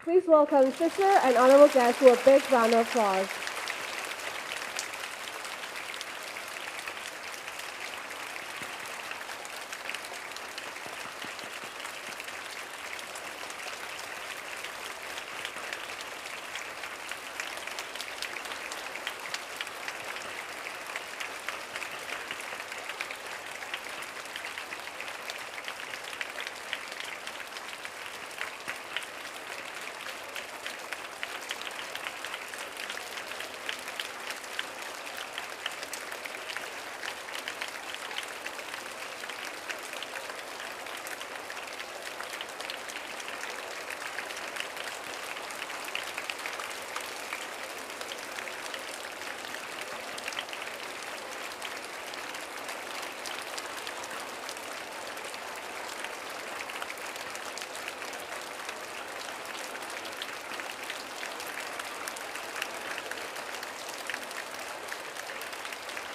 Please welcome sister and honorable guests with a big round of applause.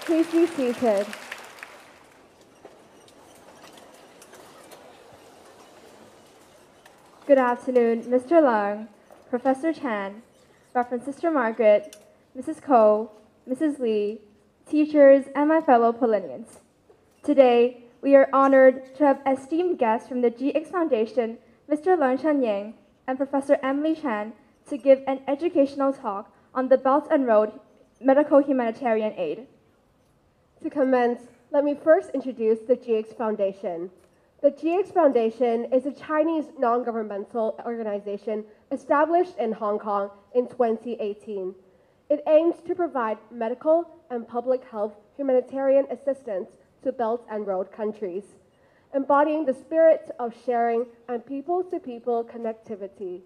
Please be seated. Good afternoon, Mr. Leung, Professor Chan, Reverend Sister Margaret, Mrs. Ko, Mrs. Lee, teachers, and my fellow Paulinians. Today, we are honored to have esteemed guests from the GX Foundation, Mr. Leung Chun-Ying and Professor Emily Chan, to give an educational talk on the Belt and Road medical humanitarian aid. To commence, let me first introduce the GX Foundation. The GX Foundation is a Chinese non-governmental organization established in Hong Kong in 2018. It aims to provide medical and public health humanitarian assistance to Belt and Road countries, embodying the spirit of sharing and people-to-people connectivity.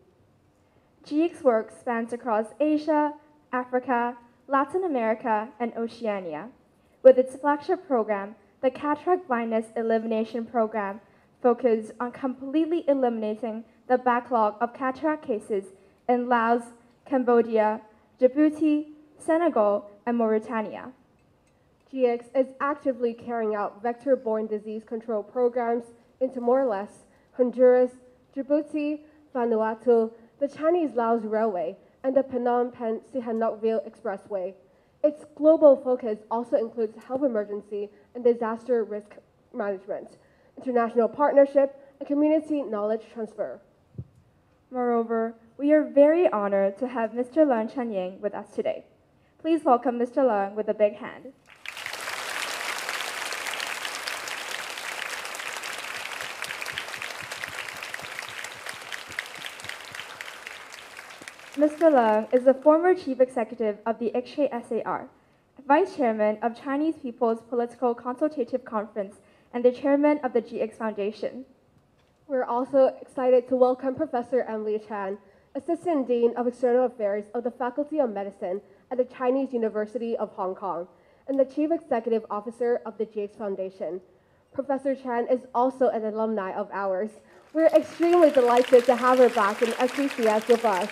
GX work spans across Asia, Africa, Latin America, and Oceania. With its flagship program, the Cataract Blindness Elimination Program focuses on completely eliminating the backlog of cataract cases in Laos, Cambodia, Djibouti, Senegal, and Mauritania. GX is actively carrying out vector-borne disease control programs in Timor-Leste, Honduras, Djibouti, Vanuatu, the Chinese-Laos Railway, and the Phnom Penh Sihanoukville Expressway. Its global focus also includes health emergency and disaster risk management, international partnership, and community knowledge transfer. Moreover, we are very honored to have Mr. Leung Chun-Ying with us today. Please welcome Mr. Leung with a big hand. Mr. Leung is the former chief executive of the X-ray SAR, vice chairman of Chinese People's Political Consultative Conference, and the chairman of the GX Foundation. We're also excited to welcome Professor Emily Chan, Assistant Dean of External Affairs of the Faculty of Medicine at the Chinese University of Hong Kong, and the Chief Executive Officer of the GX Foundation. Professor Chan is also an alumni of ours. We're extremely delighted to have her back in SPCS with us.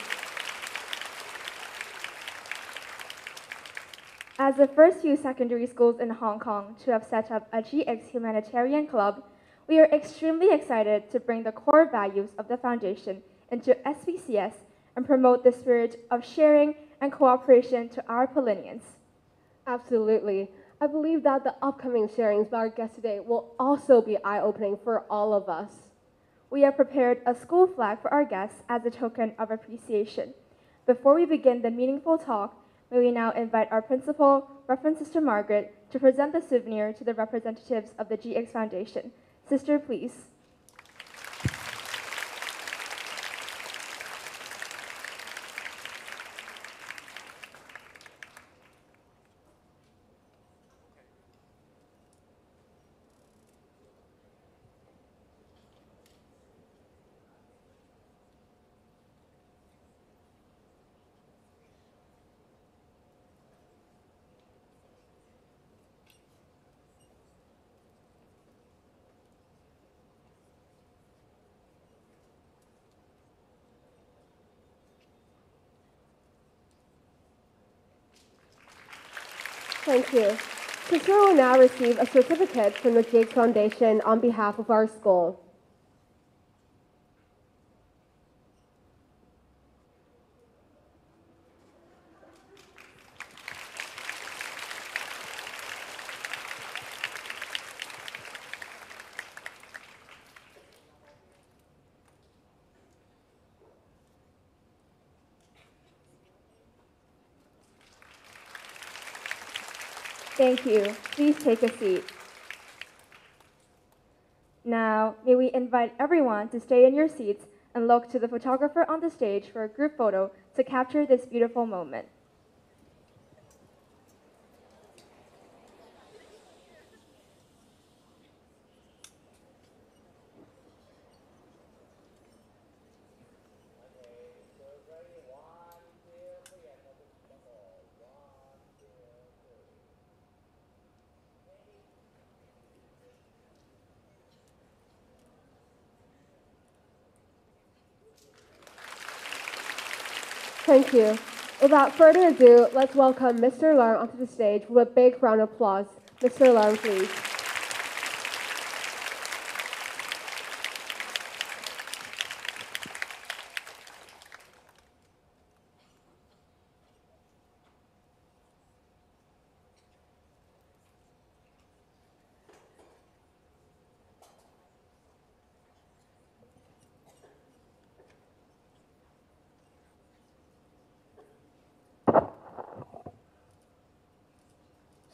As the first few secondary schools in Hong Kong to have set up a GX Humanitarian Club, we are extremely excited to bring the core values of the Foundation into SPCS and promote the spirit of sharing and cooperation to our Paulinians. Absolutely. I believe that the upcoming sharings by our guests today will also be eye-opening for all of us. We have prepared a school flag for our guests as a token of appreciation. Before we begin the meaningful talk, may we now invite our principal, Reverend Sister Margaret, to present the souvenir to the representatives of the GX Foundation. Sister, please. Thank you. Sister will now receive a certificate from the GX Foundation on behalf of our school. Thank you. Please take a seat. Now, may we invite everyone to stay in your seats and look to the photographer on the stage for a group photo to capture this beautiful moment. Thank you. Without further ado, let's welcome Mr. Leung onto the stage with a big round of applause. Mr. Leung, please.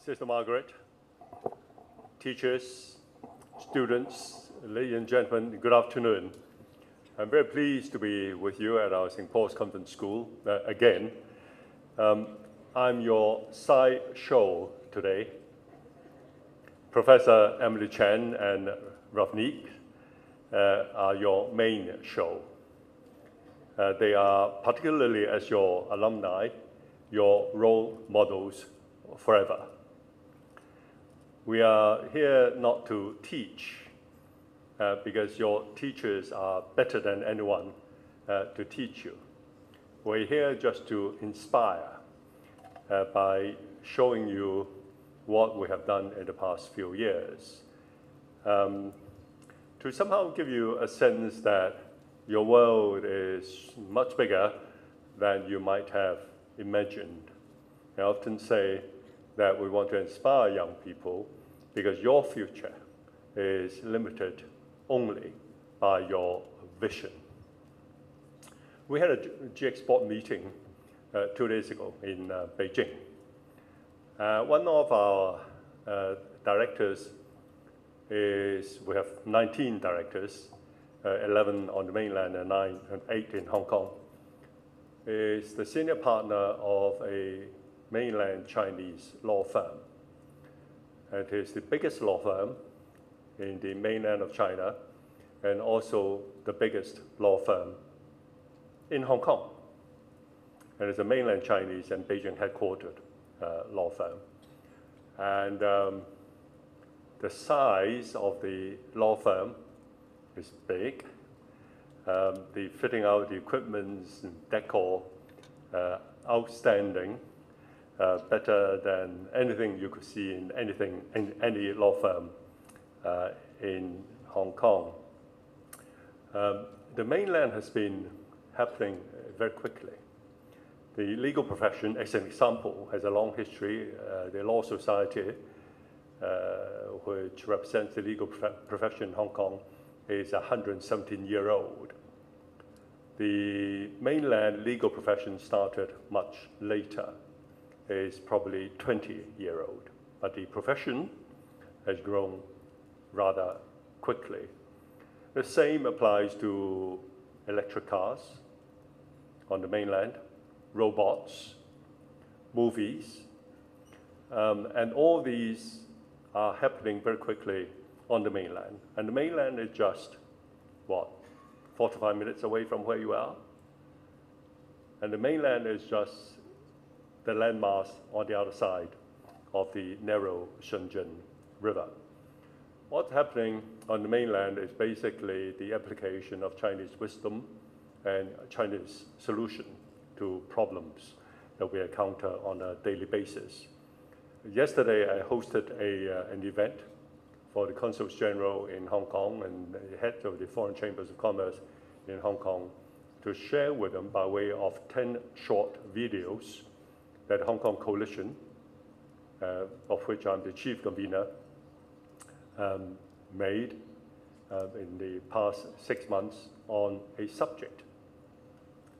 Sister Margaret, teachers, students, ladies and gentlemen, good afternoon. I'm very pleased to be with you at our St. Paul's Convent School again. I'm your side show today. Professor Emily Chen and Ravneek are your main show. They are, particularly as your alumni, your role models forever. We are here not to teach, because your teachers are better than anyone to teach you. We're here just to inspire by showing you what we have done in the past few years. To somehow give you a sense that your world is much bigger than you might have imagined. I often say that we want to inspire young people because your future is limited only by your vision. We had a GX board meeting 2 days ago in Beijing. One of our directors we have 19 directors, 11 on the mainland and 8 in Hong Kong, is the senior partner of a mainland Chinese law firm. It is the biggest law firm in the mainland of China and also the biggest law firm in Hong Kong. And it's a mainland Chinese and Beijing headquartered law firm. And the size of the law firm is big. The fitting out the equipment and decor, outstanding. Better than anything you could see in any law firm in Hong Kong. The mainland has been happening very quickly. The legal profession, as an example, has a long history. The Law Society, which represents the legal profession in Hong Kong, is 117-year-old. The mainland legal profession started much later. Is probably 20-year-old, but the profession has grown rather quickly. The same applies to electric cars on the mainland, robots, movies, and all these are happening very quickly on the mainland. And the mainland is just, what, 45 minutes away from where you are? And the mainland is just the landmass on the other side of the narrow Shenzhen River. What's happening on the mainland is basically the application of Chinese wisdom and Chinese solution to problems that we encounter on a daily basis. Yesterday, I hosted an event for the Consuls General in Hong Kong and the heads of the Foreign Chambers of Commerce in Hong Kong to share with them by way of 10 short videos that Hong Kong Coalition, of which I'm the chief convener, made in the past 6 months on a subject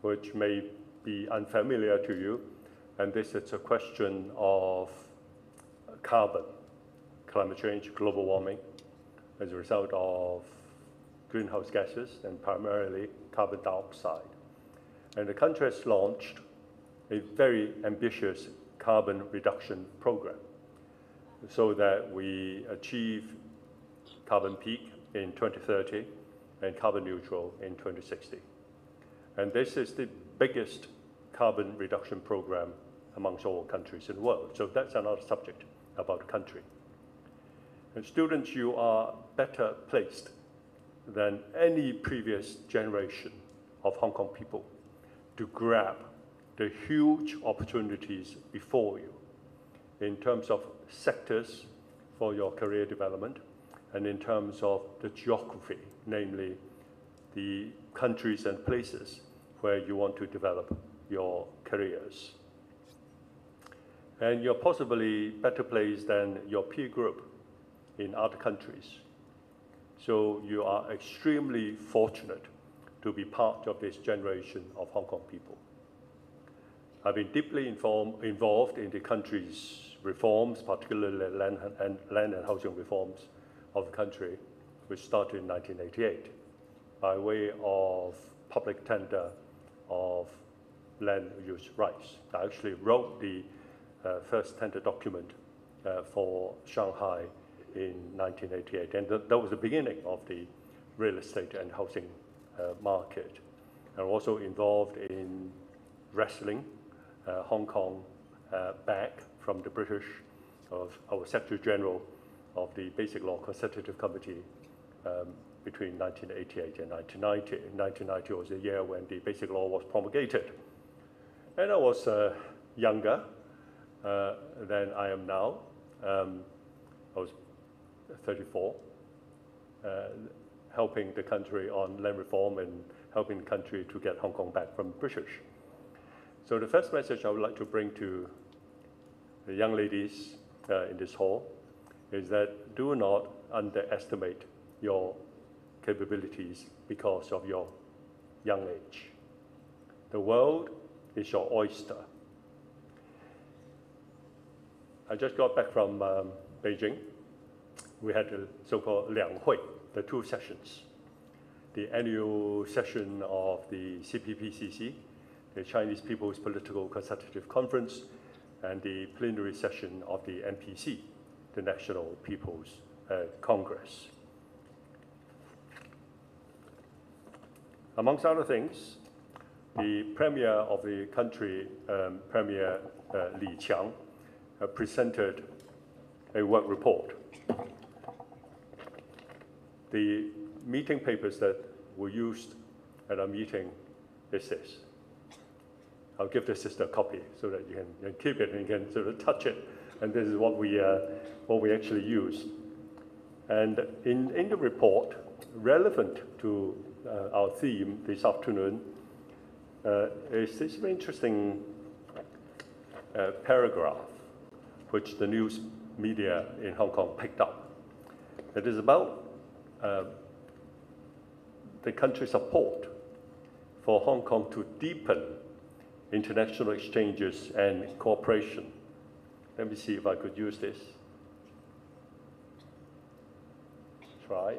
which may be unfamiliar to you, and this is a question of carbon, climate change, global warming, as a result of greenhouse gases and primarily carbon dioxide. And the country has launched a very ambitious carbon reduction program so that we achieve carbon peak in 2030 and carbon neutral in 2060. And this is the biggest carbon reduction program amongst all countries in the world. So that's another subject about the country. And students, you are better placed than any previous generation of Hong Kong people to grab the huge opportunities before you in terms of sectors for your career development and in terms of the geography, namely the countries and places where you want to develop your careers. And you're possibly better placed than your peer group in other countries. So you are extremely fortunate to be part of this generation of Hong Kong people. I've been deeply involved in the country's reforms, particularly land and housing reforms of the country, which started in 1988 by way of public tender of land use rights. I actually wrote the first tender document for Shanghai in 1988, and that was the beginning of the real estate and housing market. I'm also involved in wrestling Hong Kong back from the British, of our Secretary General of the Basic Law Consultative Committee between 1988 and 1990. 1990 was the year when the Basic Law was promulgated. And I was younger than I am now. I was 34, helping the country on land reform and helping the country to get Hong Kong back from British. So the first message I would like to bring to the young ladies in this hall is that do not underestimate your capabilities because of your young age. The world is your oyster. I just got back from Beijing. We had the so-called 两会, the two sessions. The annual session of the CPPCC, the Chinese People's Political Consultative Conference, and the plenary session of the NPC, the National People's Congress. Amongst other things, the Premier of the country, Premier Li Qiang, presented a work report. The meeting papers that were used at our meeting is this. I'll give the sister a copy so that you can keep it and you can sort of touch it. And this is what we actually use. And in the report, relevant to our theme this afternoon, is this very interesting paragraph which the news media in Hong Kong picked up. It is about the country's support for Hong Kong to deepen international exchanges and cooperation. Let me see if I could use this. Try.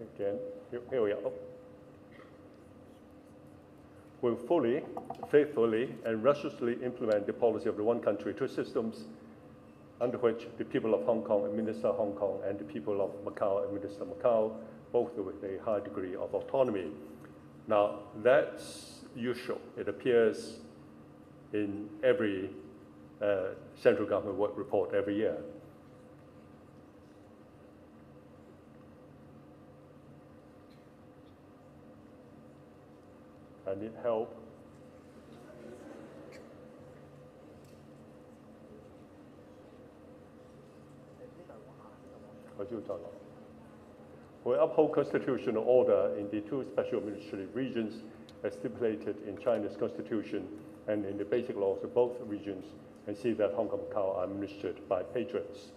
Again, here we are. Will fully, faithfully, and resolutely implement the policy of the one country, two systems, under which the people of Hong Kong administer Hong Kong and the people of Macau administer Macau, both with a high degree of autonomy. Now, that's usual. It appears in every central government work report every year. I need help. We uphold constitutional order in the two special administrative regions as stipulated in China's constitution and in the basic laws of both regions, and see that Hong Kong and Macau are administered by patriots.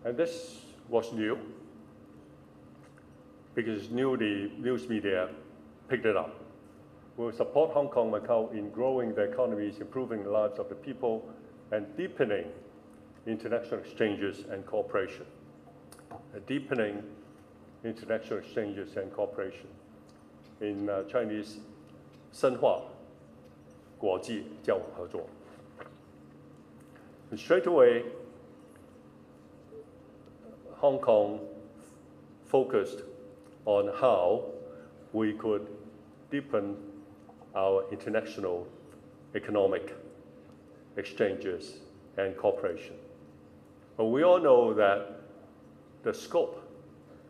And this was new. because the news media picked it up. We will support Hong Kong and Macau in growing their economies, improving the lives of the people, and deepening international exchanges and cooperation. Deepening international exchanges and cooperation. In Chinese, 深化国际交往合作. And straight away, Hong Kong focused on how we could deepen our international economic exchanges and cooperation. But we all know that the scope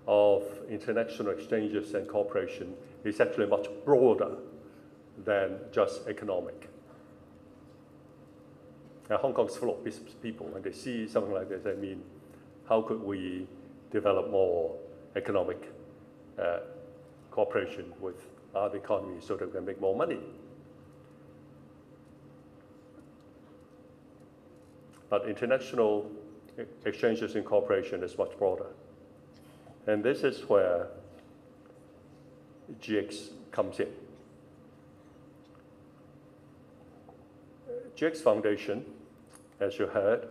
of international exchanges and cooperation is actually much broader than just economic. Now, Hong Kong's full of business people. When they see something like this, they mean, how could we develop more economic cooperation with other economies so that we can make more money? But international exchanges and cooperation is much broader. And this is where GX comes in. GX Foundation, as you heard,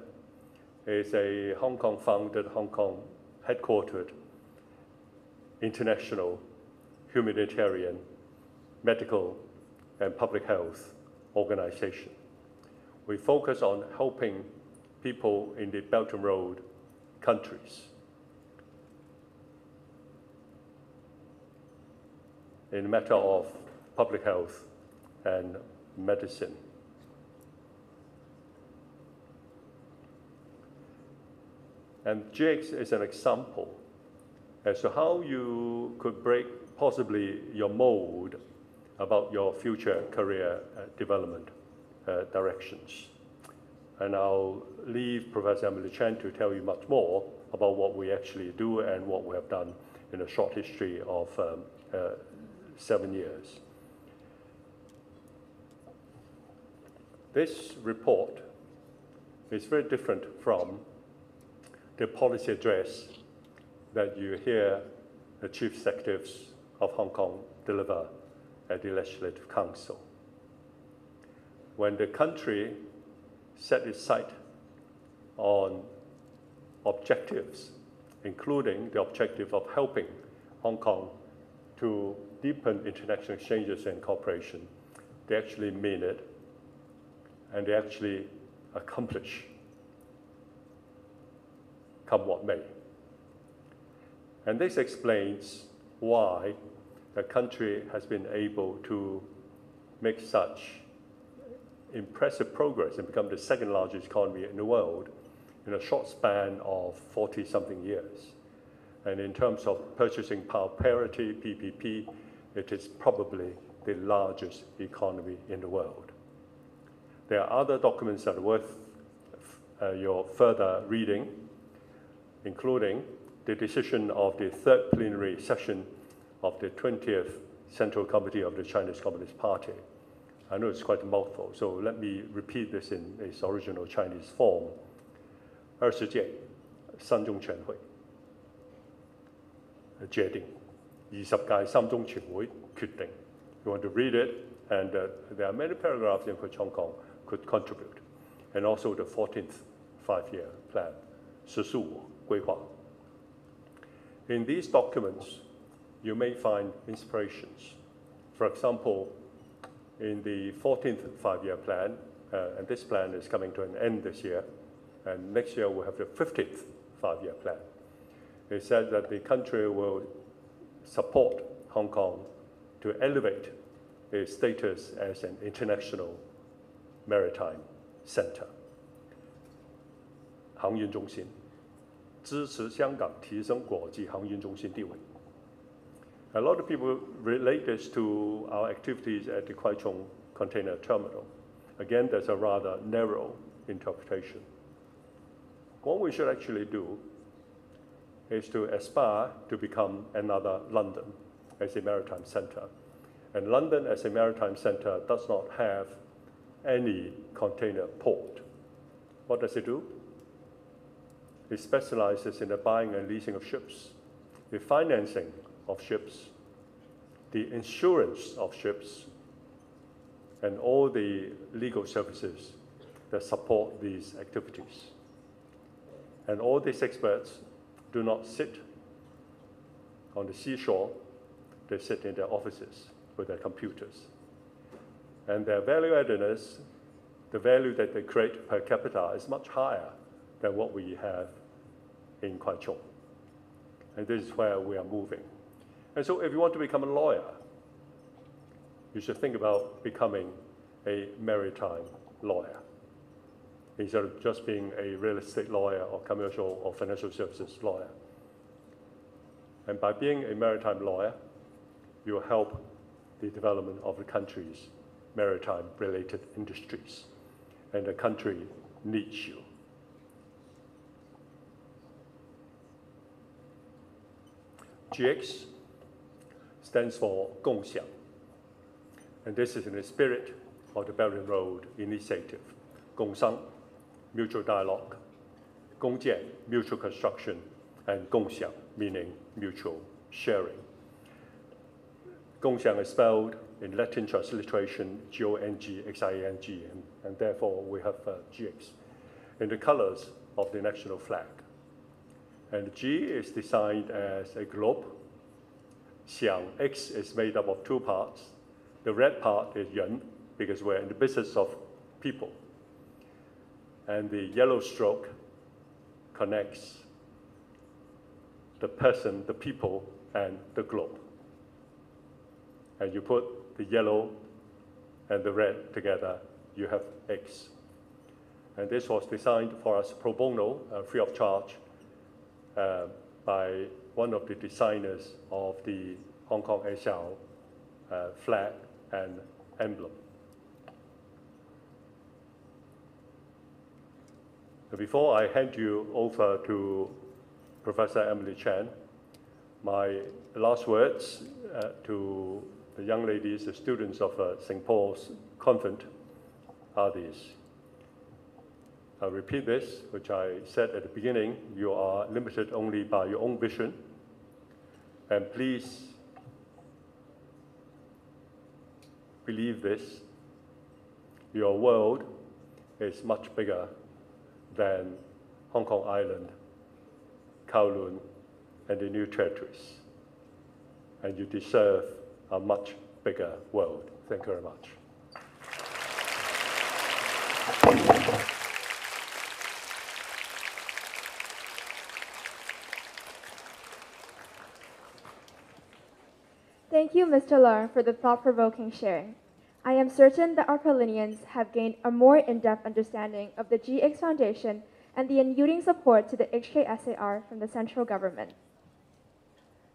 is a Hong Kong-founded, Hong Kong-headquartered international humanitarian, medical, and public health organization. We focus on helping people in the Belt and Road countries in the matter of public health and medicine. And GX is an example as to how you could break possibly your mold about your future career development directions. And I'll leave Professor Emily Chen to tell you much more about what we actually do and what we have done in a short history of 7 years. This report is very different from the policy address that you hear the chief executives of Hong Kong deliver at the Legislative Council. When the country set its sight on objectives, including the objective of helping Hong Kong to deepen international exchanges and cooperation, they actually mean it, and they actually accomplish, come what may. And this explains why the country has been able to make such impressive progress and become the second largest economy in the world in a short span of 40-something years. And in terms of purchasing power parity, PPP, it is probably the largest economy in the world. There are other documents that are worth your further reading, including the decision of the third plenary session of the 20th Central Committee of the Chinese Communist Party. I know it's quite a mouthful, so let me repeat this in its original Chinese form. 20屆三中全會決定20屆三中全會決定 You want to read it, and there are many paragraphs in which Hong Kong could contribute, and also the 14th five-year plan, 15規劃. In these documents, you may find inspirations. For example, in the 14th five-year plan, and this plan is coming to an end this year, and next year we'll have the 15th five-year plan. It says that the country will support Hong Kong to elevate its status as an international maritime center. 航运中心，支持香港提升国际航运中心地位. A lot of people relate this to our activities at the Kwai Chung Container Terminal. Again, there's a rather narrow interpretation. What we should actually do is to aspire to become another London as a maritime center. And London as a maritime center does not have any container port. What does it do? It specializes in the buying and leasing of ships, the financing of ships, the insurance of ships, and all the legal services that support these activities. And all these experts do not sit on the seashore, they sit in their offices with their computers. And their value addedness, the value that they create per capita is much higher than what we have in Kwaichong. And this is where we are moving. And so if you want to become a lawyer, you should think about becoming a maritime lawyer instead of just being a real estate lawyer or commercial or financial services lawyer. And by being a maritime lawyer, you will help the development of the country's maritime-related industries. And the country needs you. GX stands for 共享. And this is in the spirit of the Belt and Road Initiative. 共商, mutual dialogue. 共建, mutual construction. And 共享, meaning mutual sharing. 共享 is spelled in Latin transliteration G-O-N-G-X-I-A-N-G, and therefore we have GX in the colors of the national flag. And G is designed as a globe. Xiang, X is made up of two parts. The red part is Yuan, because we're in the business of people. And the yellow stroke connects the person, the people, and the globe. And you put the yellow and the red together, you have X. And this was designed for us pro bono, free of charge, by one of the designers of the Hong Kong Aixiao flag and emblem. Before I hand you over to Professor Emily Chan, my last words to the young ladies, the students of St. Paul's Convent, are these. I'll repeat this, which I said at the beginning. You are limited only by your own vision. And please believe this. Your world is much bigger than Hong Kong Island, Kowloon, and the New Territories. And you deserve a much bigger world. Thank you very much. Thank you, Mr. Leung, for the thought-provoking sharing. I am certain that our Paulinians have gained a more in-depth understanding of the GX Foundation and the unyielding support to the HKSAR from the central government.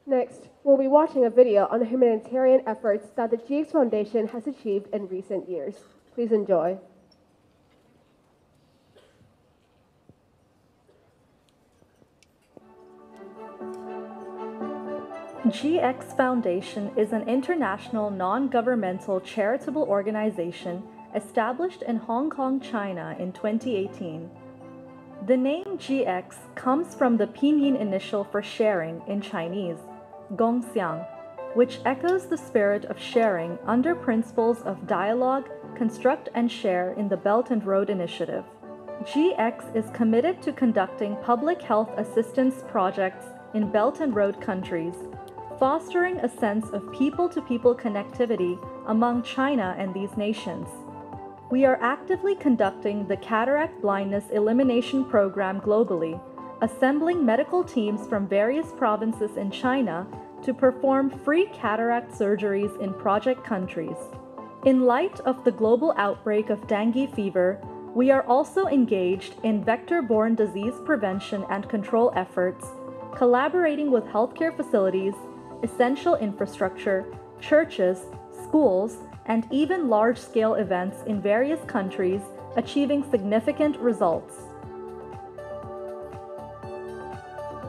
Next, we'll be watching a video on the humanitarian efforts that the GX Foundation has achieved in recent years. Please enjoy. GX Foundation is an international non-governmental charitable organization established in Hong Kong, China in 2018. The name GX comes from the pinyin initial for sharing in Chinese, Gongxiang, which echoes the spirit of sharing under principles of dialogue, construct and share in the Belt and Road Initiative. GX is committed to conducting public health assistance projects in Belt and Road countries, fostering a sense of people-to-people connectivity among China and these nations. We are actively conducting the Cataract Blindness Elimination Program globally, assembling medical teams from various provinces in China to perform free cataract surgeries in project countries. In light of the global outbreak of dengue fever, we are also engaged in vector-borne disease prevention and control efforts, collaborating with healthcare facilities, essential infrastructure, churches, schools, and even large-scale events in various countries, achieving significant results.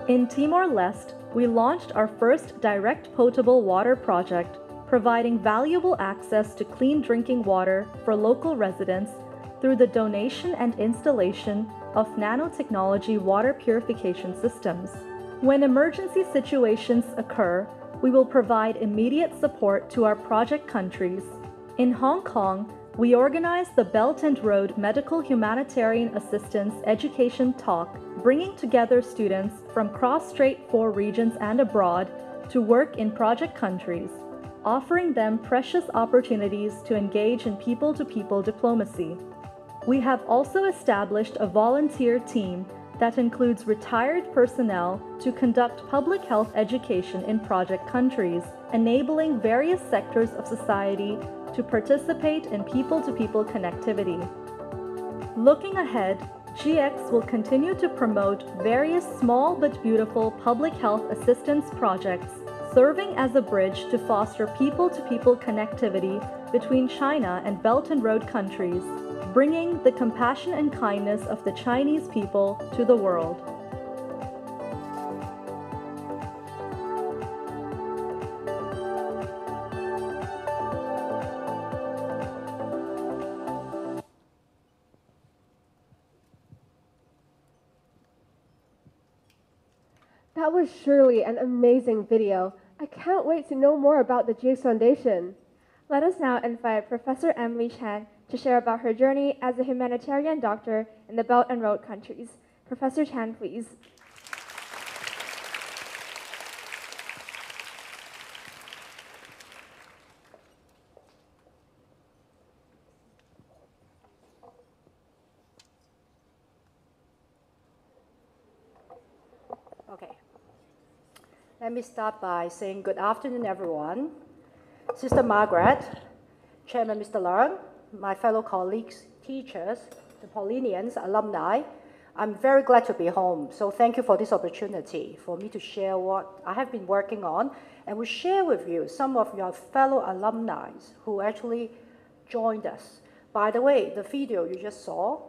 In Timor-Leste, we launched our first direct potable water project, providing valuable access to clean drinking water for local residents through the donation and installation of nanotechnology water purification systems. When emergency situations occur, we will provide immediate support to our project countries. In Hong Kong, we organized the Belt and Road Medical Humanitarian Assistance Education Talk, bringing together students from cross-Strait 4 regions and abroad to work in project countries, offering them precious opportunities to engage in people-to-people diplomacy. We have also established a volunteer team that includes retired personnel to conduct public health education in project countries, enabling various sectors of society to participate in people-to-people connectivity. Looking ahead, GX will continue to promote various small but beautiful public health assistance projects, serving as a bridge to foster people-to-people connectivity between China and Belt and Road countries, bringing the compassion and kindness of the Chinese people to the world. That was surely an amazing video. I can't wait to know more about the GX Foundation. Let us now invite Professor Emily Chan to share about her journey as a humanitarian doctor in the Belt and Road countries. Professor Chan, please. Okay. Let me start by saying good afternoon, everyone. Sister Margaret, Chairman Mr. Leung, my fellow colleagues, teachers, the Paulinians, alumni, I'm very glad to be home. So thank you for this opportunity for me to share what I have been working on and will share with you some of your fellow alumni who actually joined us. By the way, the video you just saw,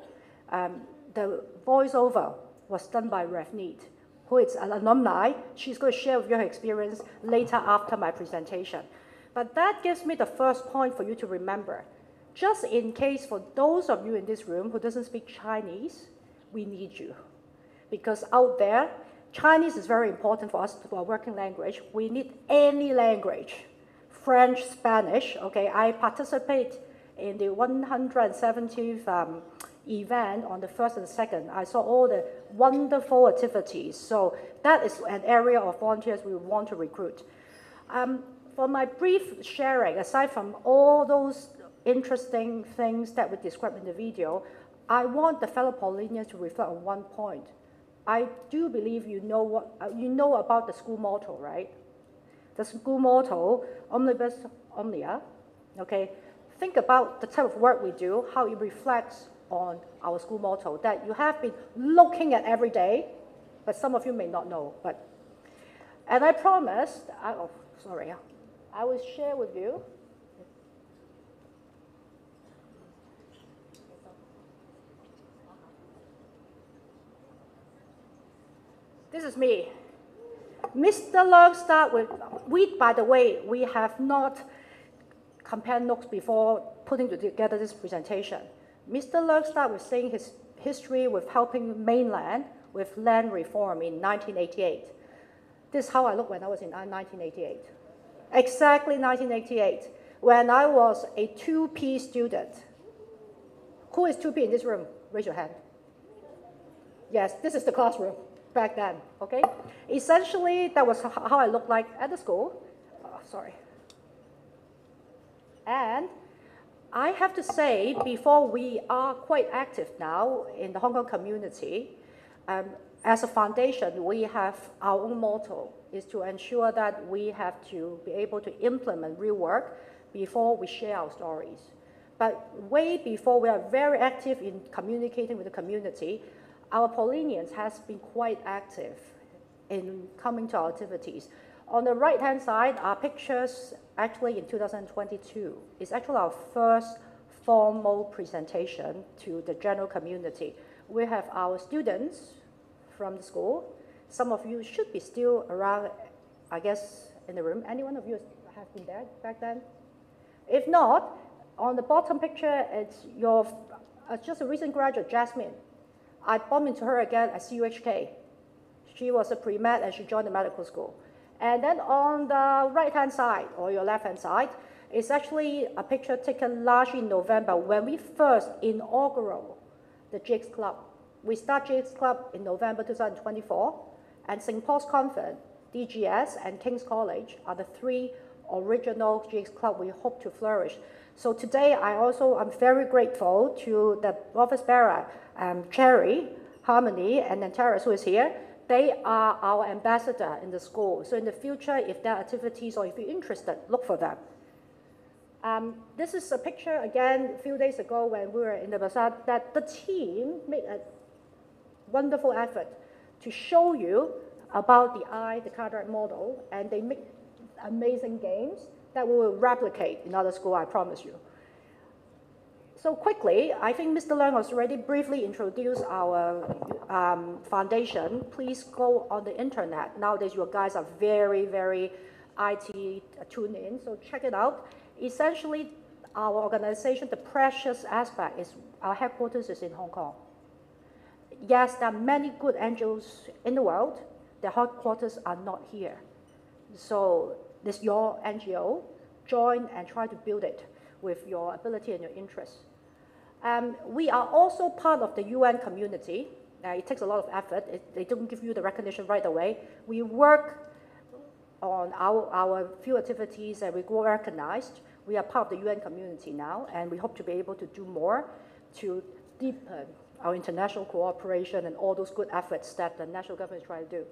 the voiceover was done by Ravneet, who is an alumni. She's going to share with you her experience later after my presentation. But that gives me the first point for you to remember. Just in case for those of you in this room who doesn't speak Chinese, we need you. Because out there, Chinese is very important for us for our working language. We need any language. French, Spanish, okay? I participate in the 170th event on the 1st and 2nd. I saw all the wonderful activities. So that is an area of volunteers we want to recruit. For my brief sharing, aside from all those interesting things that we described in the video, I want the fellow Paulinians to reflect on one point. I do believe you know about the school motto, right? The school motto, Omnibus Omnia, okay? Think about the type of work we do, how it reflects on our school motto that you have been looking at every day, but some of you may not know. And I promised, I will share with you. This is me. Mr. Leung start with, by the way, we have not compared notes before putting together this presentation. Mr. Leung start with saying his history with helping mainland with land reform in 1988. This is how I looked when I was in 1988. Exactly 1988, when I was a 2P student. Who is 2P in this room? Raise your hand. Yes, this is the classroom back then, okay? Essentially, that was how I looked like at the school. And I have to say, before we are quite active now in the Hong Kong community, as a foundation, we have our own motto, is to ensure that we have to be able to implement real work before we share our stories. But way before we are very active in communicating with the community, our Paulinians has been quite active in coming to our activities. On the right-hand side are pictures actually in 2022. It's actually our first formal presentation to the general community. We have our students from the school. Some of you should be still around, I guess, in the room. Any one of you have been there back then? If not, on the bottom picture, it's just a recent graduate, Jasmine. I bumped into her again at CUHK. She was a pre-med and she joined the medical school. And then on the right-hand side, or your left-hand side, is actually a picture taken last year in November when we first inaugural the GX Club. We start GX Club in November 2024, and St. Paul's Convent, DGS, and King's College are the three original GX Club we hope to flourish. So today, I'm very grateful to the office bearer, Cherry, Harmony, and then Terrace, who is here. They are our ambassador in the school. So in the future, if there are activities or if you're interested, look for them. This is a picture, again, a few days ago when we were in the bazaar, that the team made a wonderful effort to show you about the cataract model, and they make amazing games that we will replicate in other schools, I promise you. So quickly, I think Mr. Leung has already briefly introduced our foundation. Please go on the internet. Nowadays, you guys are very, very IT tuned in, so check it out. Essentially, our organization, the precious aspect is our headquarters is in Hong Kong. Yes, there are many good NGOs in the world. Their headquarters are not here. So this is your NGO. Join and try to build it with your ability and your interests. We are also part of the UN community. It takes a lot of effort. They don't give you the recognition right away. We work on our few activities and we go recognized. We are part of the UN community now, and we hope to be able to do more to deepen our international cooperation and all those good efforts that the national government is trying to do.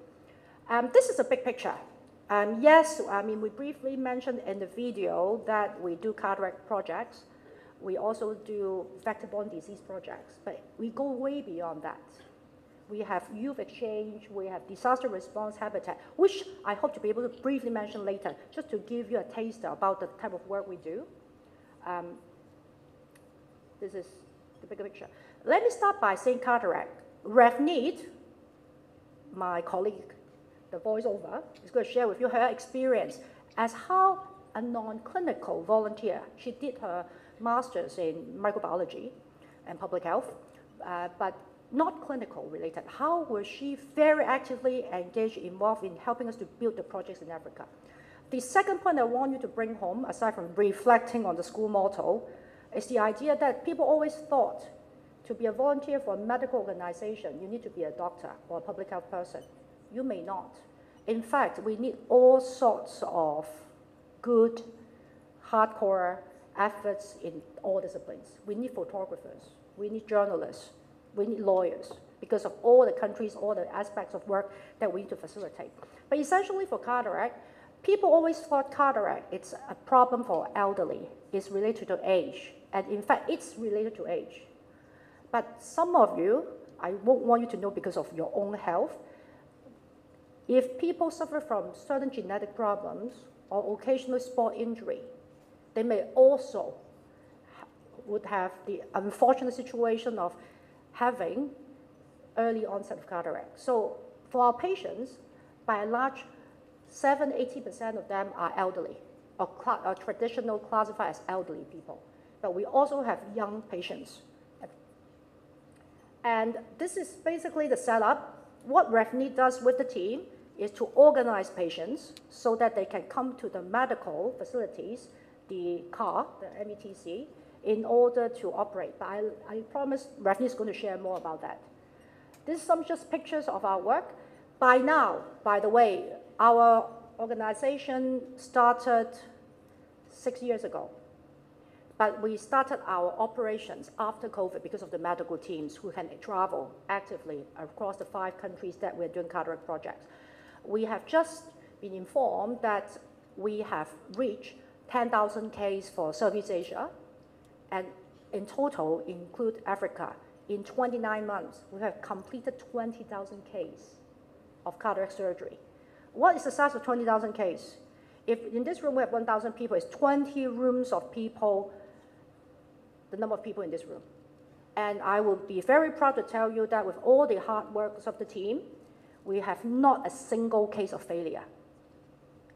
This is a big picture. Yes, we briefly mentioned in the video that we do cataract projects. We also do vector-borne disease projects, but we go way beyond that. We have youth exchange, we have disaster response habitat, which I hope to be able to briefly mention later, just to give you a taste about the type of work we do. This is the bigger picture. Let me start by saying cataract. Revneet, my colleague, the voiceover, is going to share with you her experience as how a non-clinical volunteer, she did her master's in microbiology and public health, but not clinical related. How was she very actively engaged, involved in helping us to build the projects in Africa? The second point I want you to bring home, aside from reflecting on the school motto, is the idea that people always thought to be a volunteer for a medical organization, you need to be a doctor or a public health person. You may not. In fact, we need all sorts of good, hardcore efforts in all disciplines. We need photographers, we need journalists, we need lawyers, because of all the countries, all the aspects of work that we need to facilitate. But essentially for cataract, people always thought cataract, it's a problem for elderly. It's related to age. And in fact, it's related to age. But some of you, I won't want you to know because of your own health, if people suffer from certain genetic problems or occasional sport injury, they may also would have the unfortunate situation of having early onset of cataract. So for our patients, by and large, 70–80% of them are elderly, or traditional classified as elderly people. But we also have young patients. And this is basically the setup. What Revneet does with the team is to organize patients so that they can come to the medical facilities, the CAR, the METC, in order to operate. But I promise Revneet is going to share more about that. This is some just pictures of our work. By now, by the way, our organization started 6 years ago. But we started our operations after COVID because of the medical teams who can travel actively across the 5 countries that we're doing cataract projects. We have just been informed that we have reached 10,000 cases for Southeast Asia, and in total, include Africa. In 29 months, we have completed 20,000 cases of cataract surgery. What is the size of 20,000 cases? If in this room we have 1,000 people, it's 20 rooms of people, the number of people in this room. And I will be very proud to tell you that with all the hard work of the team, we have not a single case of failure.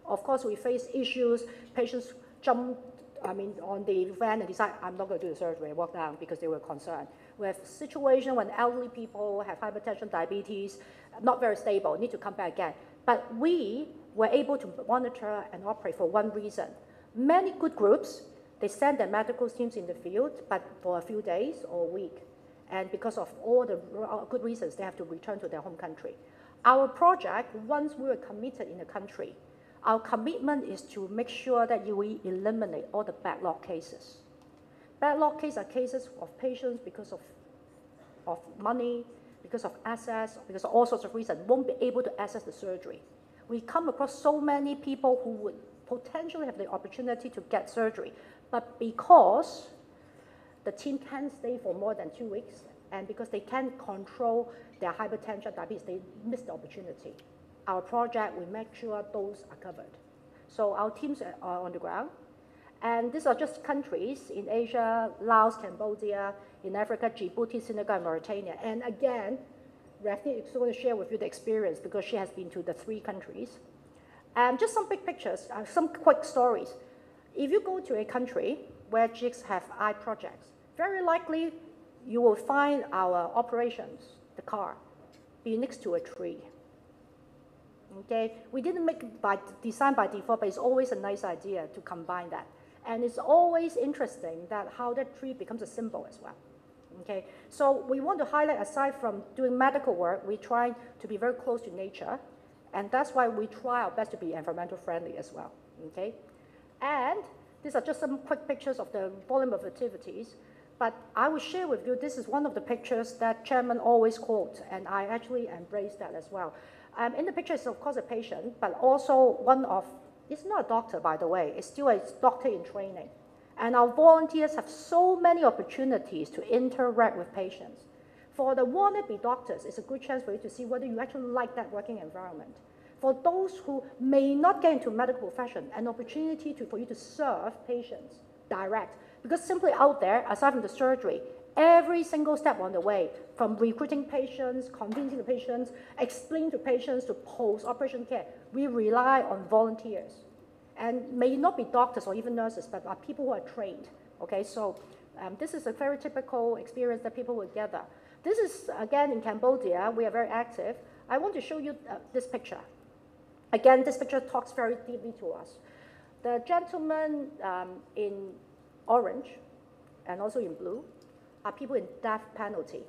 Of course, we face issues, patients jump on the van and decide, I'm not going to do the surgery, walk down because they were concerned. We have a situation when elderly people have hypertension, diabetes, not very stable, need to come back again. But we, were able to monitor and operate for one reason. Many good groups, they send their medical teams in the field, but for a few days or a week. And because of all the good reasons, they have to return to their home country. Our project, once we were committed in the country, our commitment is to make sure that we eliminate all the backlog cases. Backlog cases are cases of patients because of money, because of access, because of all sorts of reasons, won't be able to access the surgery. We come across so many people who would potentially have the opportunity to get surgery, but because the team can't stay for more than 2 weeks, and because they can't control their hypertension, diabetes, they miss the opportunity. Our project, we make sure those are covered. So our teams are on the ground, and these are just countries in Asia: Laos, Cambodia, in Africa, Djibouti, Senegal, and Mauritania. And again, Rafni is going to share with you the experience because she has been to the 3 countries. And just some big pictures, some quick stories. If you go to a country where GIGS have eye projects, very likely you will find our operations, the car, be next to a tree. Okay, we didn't make it by design by default, but it's always a nice idea to combine that. And it's always interesting that how that tree becomes a symbol as well. Okay, so we want to highlight, aside from doing medical work, we try to be very close to nature, and that's why we try our best to be environmental friendly as well. Okay, and these are just some quick pictures of the volume of activities, but I will share with you, this is one of the pictures that Chairman always quotes, and I actually embrace that as well. In the picture is of course a patient, but also one of, it's not a doctor by the way, it's still a doctor in training. And our volunteers have so many opportunities to interact with patients. For the wannabe doctors, it's a good chance for you to see whether you actually like that working environment. For those who may not get into medical profession, an opportunity for you to serve patients direct. Because simply out there, aside from the surgery, every single step on the way, from recruiting patients, convincing the patients, explaining to patients, to post-operation care, we rely on volunteers. And may not be doctors or even nurses, but are people who are trained. Okay, so this is a very typical experience that people will gather. This is, again, in Cambodia. We are very active. I want to show you this picture. Again, this picture talks very deeply to us. The gentleman in orange and also in blue are people in death penalty.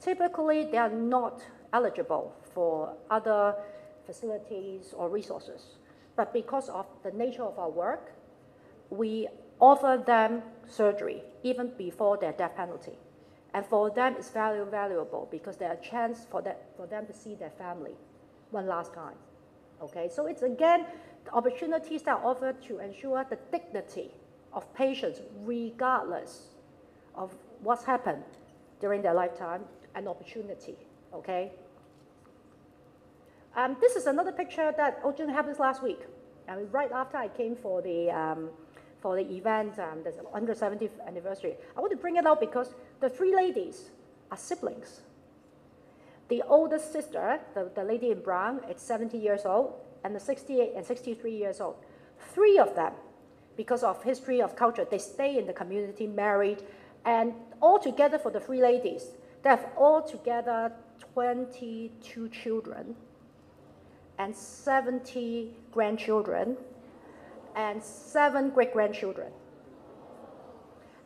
Typically, they are not eligible for other facilities or resources. But because of the nature of our work, we offer them surgery even before their death penalty. And for them, it's valuable because there's a chance for them to see their family one last time. Okay, so it's again, the opportunities that are offered to ensure the dignity of patients regardless of what's happened during their lifetime, an opportunity, okay? This is another picture that originally happened last week. Right after I came for the event, the 170th anniversary. I want to bring it out because the 3 ladies are siblings. The oldest sister, the lady in brown, is 70 years old, and the 68 and 63 years old. 3 of them, because of history of culture, they stay in the community, married, and all together for the 3 ladies, they have all together 22 children, and 70 grandchildren, and 7 great-grandchildren.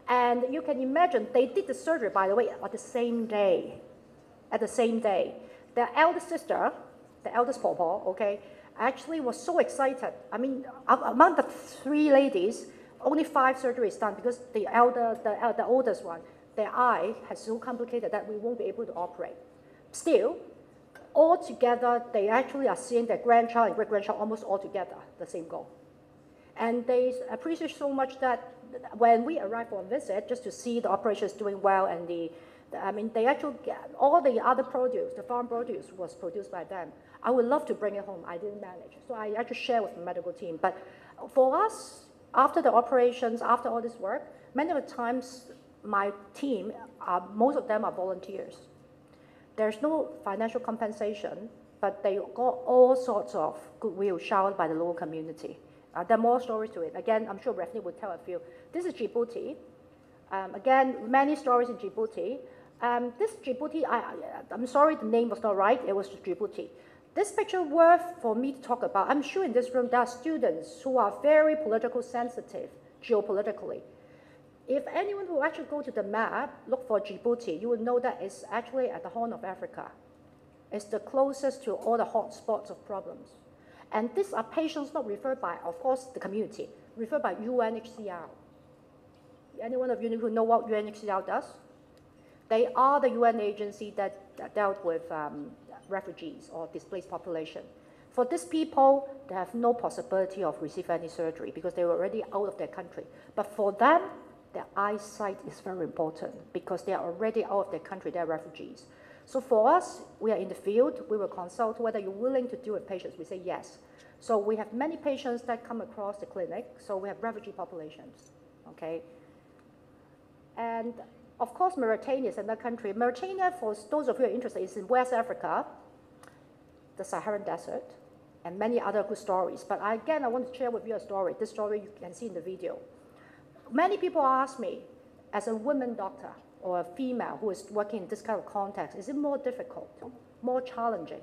And you can imagine, they did the surgery, by the way, on the same day. At the same day. Their eldest sister, the eldest pawpaw, okay, actually was so excited. I mean, among the 3 ladies, only 5 surgeries done because the oldest one, their eye has so complicated that we won't be able to operate. Still, all together, they actually are seeing their grandchild and great-grandchild almost all together, the same goal. And they appreciate so much that when we arrive for a visit, just to see the operations doing well, and they actually get all the other produce, the farm produce was produced by them. I would love to bring it home. I didn't manage. So I actually share with the medical team. But for us, after the operations, after all this work, many of the times my team, most of them are volunteers. There's no financial compensation, but they got all sorts of goodwill showered by the local community. There are more stories to it. Again, I'm sure Rafni will tell a few. This is Djibouti. Again, many stories in Djibouti. This Djibouti, I'm sorry the name was not right. It was Djibouti. This picture worth for me to talk about. I'm sure in this room there are students who are very political sensitive, geopolitically. If anyone will actually go to the map, look for Djibouti, you will know that it's actually at the Horn of Africa. It's the closest to all the hot spots of problems. And these are patients not referred by, of course, the community, referred by UNHCR. Anyone of you who know what UNHCR does? They are the UN agency that dealt with refugees or displaced population. For these people, they have no possibility of receiving any surgery because they were already out of their country. But for them, their eyesight is very important because they are already out of their country, they're refugees. So for us, we are in the field, we will consult whether you're willing to deal with patients. We say yes. So we have many patients that come across the clinic, so we have refugee populations, okay? And of course, Mauritania is another country. Mauritania, for those of you who are interested, is in West Africa, the Saharan Desert, and many other good stories. But again, I want to share with you a story. This story you can see in the video. Many people ask me, as a woman doctor or a female who is working in this kind of context, is it more difficult, more challenging?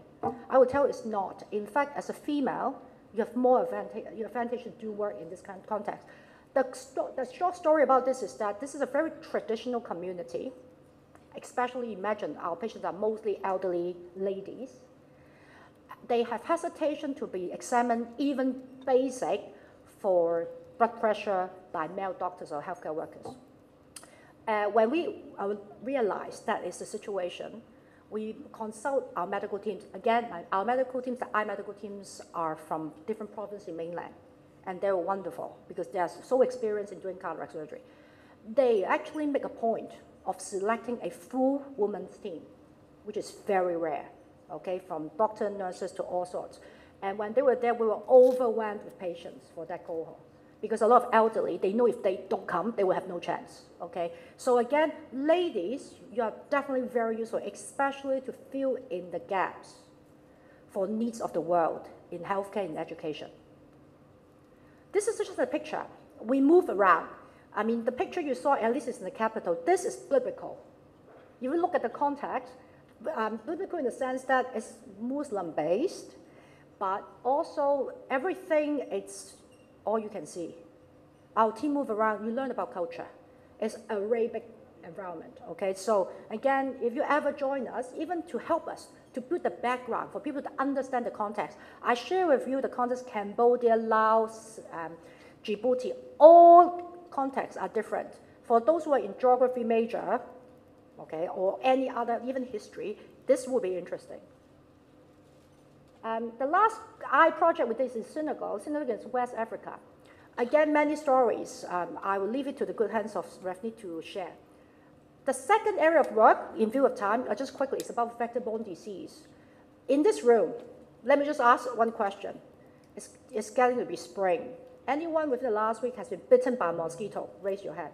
I will tell you it's not. In fact, as a female, you have more advantage to do work in this kind of context. The short story about this is that this is a very traditional community, especially imagine our patients are mostly elderly ladies. They have hesitation to be examined, even basic, for blood pressure by male doctors or healthcare workers. When we realize that is the situation, we consult our medical teams. Again, our medical teams, the eye medical teams, are from different provinces in mainland. And they're wonderful because they are so experienced in doing cataract surgery. They actually make a point of selecting a full women's team, which is very rare, okay, from doctor, nurses to all sorts. And when they were there, we were overwhelmed with patients for that cohort because a lot of elderly, they know if they don't come, they will have no chance, okay? So again, ladies, you are definitely very useful, especially to fill in the gaps for needs of the world in healthcare and education. This is just a picture. We move around. I mean, the picture you saw, at least is in the capital. This is biblical. If you look at the context, biblical in the sense that it's Muslim-based, but also everything, it's all you can see. Our team move around, you learn about culture. It's Arabic environment, okay? So again, if you ever join us, even to help us, to build the background for people to understand the context. I share with you the context Cambodia, Laos, Djibouti. All contexts are different. For those who are in geography major, okay, or any other, even history, this will be interesting. The last eye project we did is in Senegal. Senegal is West Africa. Again, many stories. I will leave it to the good hands of Rafni to share. The second area of work, in view of time, just quickly, is about vector-borne disease. In this room, let me just ask one question. It's getting to be spring. Anyone within the last week has been bitten by a mosquito? Raise your hand.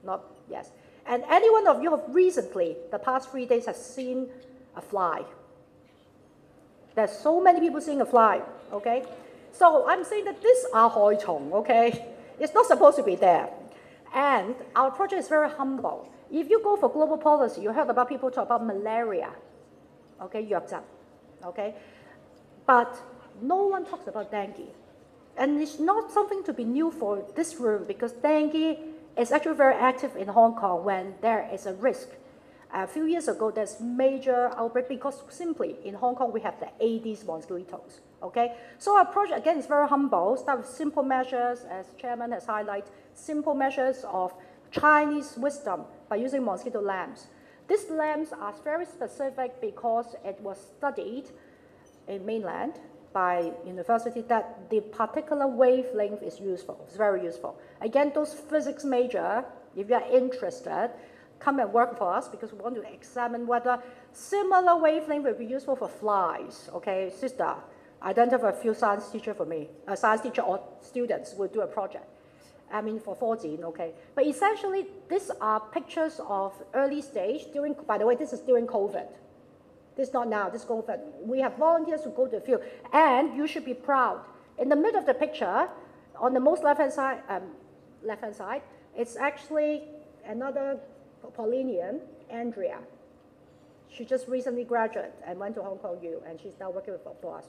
Not, yes. And any one of you have recently, the past 3 days, has seen a fly? There's so many people seeing a fly, okay? So I'm saying that these are 害蟲, okay? It's not supposed to be there. And our project is very humble. If you go for global policy, you heard about people talk about malaria, okay, 瘧疾, okay? But no one talks about dengue. And it's not something to be new for this room because dengue is actually very active in Hong Kong when there is a risk. A few years ago, there's major outbreak because simply in Hong Kong, we have the Aedes mosquitoes, okay? So our project, again, is very humble. Start with simple measures, as Chairman has highlighted, simple measures of Chinese wisdom by using mosquito lamps. These lamps are very specific because it was studied in mainland by university that the particular wavelength is useful. It's very useful. Again, those physics major, if you are interested, come and work for us because we want to examine whether similar wavelength will be useful for flies. Okay, sister, identify a few science teacher for me. A science teacher or students will do a project. I mean, for 14, okay. But essentially, these are pictures of early stage during, by the way, this is during COVID. This is not now, this is COVID. We have volunteers who go to the field, and you should be proud. In the middle of the picture, on the most left-hand side, it's actually another Paulinian, Andrea. She just recently graduated and went to Hong Kong U, and she's now working for us.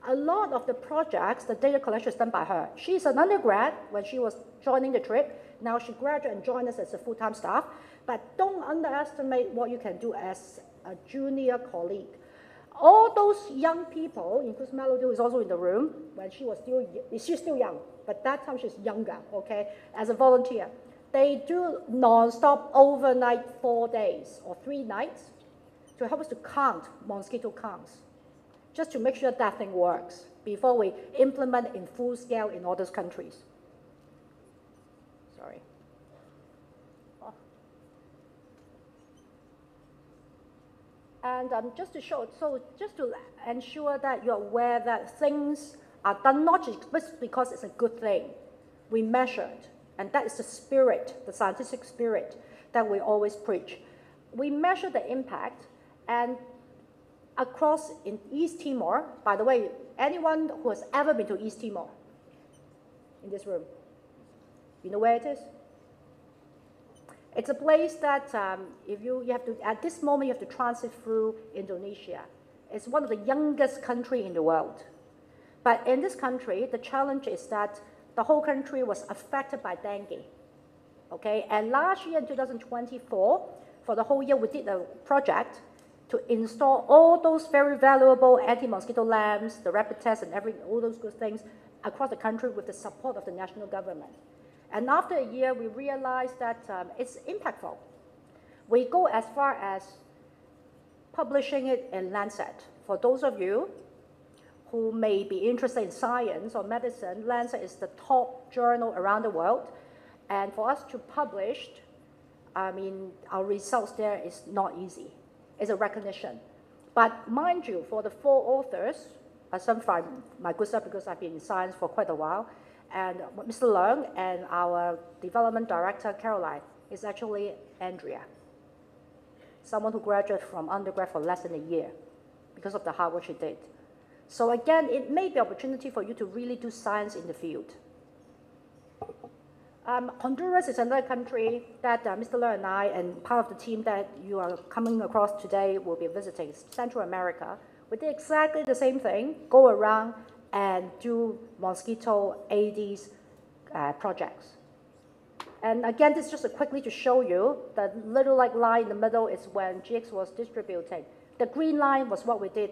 A lot of the projects, the data collection is done by her. She's an undergrad when she was joining the trip. Now she graduated and joined us as a full-time staff. But don't underestimate what you can do as a junior colleague. All those young people, including Melody, who is also in the room, when she's still young, but that time she's younger, okay, as a volunteer. They do non-stop overnight 4 days or 3 nights to help us to count mosquito counts, just to make sure that thing works before we implement in full scale in all those countries. Sorry. Oh. And just to show, so just to ensure that you're aware that things are done not just because it's a good thing. We measured, and that is the spirit, the scientific spirit that we always preach. We measure the impact, and across in East Timor, by the way, anyone who has ever been to East Timor in this room, you know where it is? It's a place that if you have to, at this moment, you have to transit through Indonesia. It's one of the youngest countries in the world. But in this country, the challenge is that the whole country was affected by dengue. Okay, and last year in 2024, for the whole year, we did a project to install all those very valuable anti-mosquito lamps, the rapid tests, and all those good things across the country with the support of the national government. And after a year, we realized that it's impactful. We go as far as publishing it in Lancet. For those of you who may be interested in science or medicine, Lancet is the top journal around the world. And for us to publish, I mean, our results there is not easy. It's a recognition. But mind you, for the 4 authors, some from my good self, because I've been in science for quite a while, and Mr. Leung and our development director, Caroline, is actually Andrea, someone who graduated from undergrad for less than a year because of the hard work she did. So again, it may be an opportunity for you to really do science in the field. Honduras is another country that Mr. Leung and I and part of the team that you are coming across today will be visiting, Central America. We did exactly the same thing, go around and do mosquito Aedes projects. And again, this is just quickly to show you the little like line in the middle is when GX was distributing. The green line was what we did.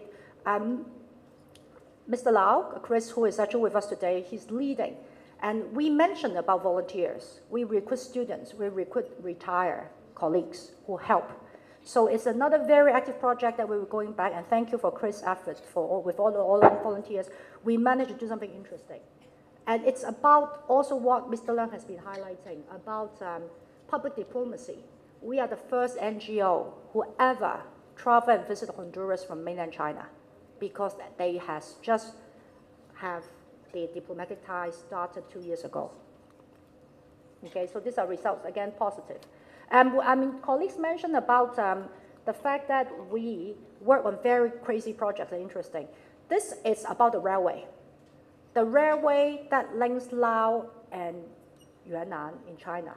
Mr. Lau, Chris, who is actually with us today, he's leading. And we mentioned about volunteers. We recruit students, we recruit retired colleagues who help. So it's another very active project that we were going back, and thank you for Chris' efforts with all the volunteers. We managed to do something interesting. And it's about also what Mr. Leung has been highlighting, about public diplomacy. We are the first NGO who ever traveled and visited Honduras from mainland China, because they has just have the diplomatic ties started 2 years ago. Okay, so these are results, again, positive. I mean, colleagues mentioned about the fact that we work on very crazy projects and interesting. This is about the railway. The railway that links Laos and Yunnan in China.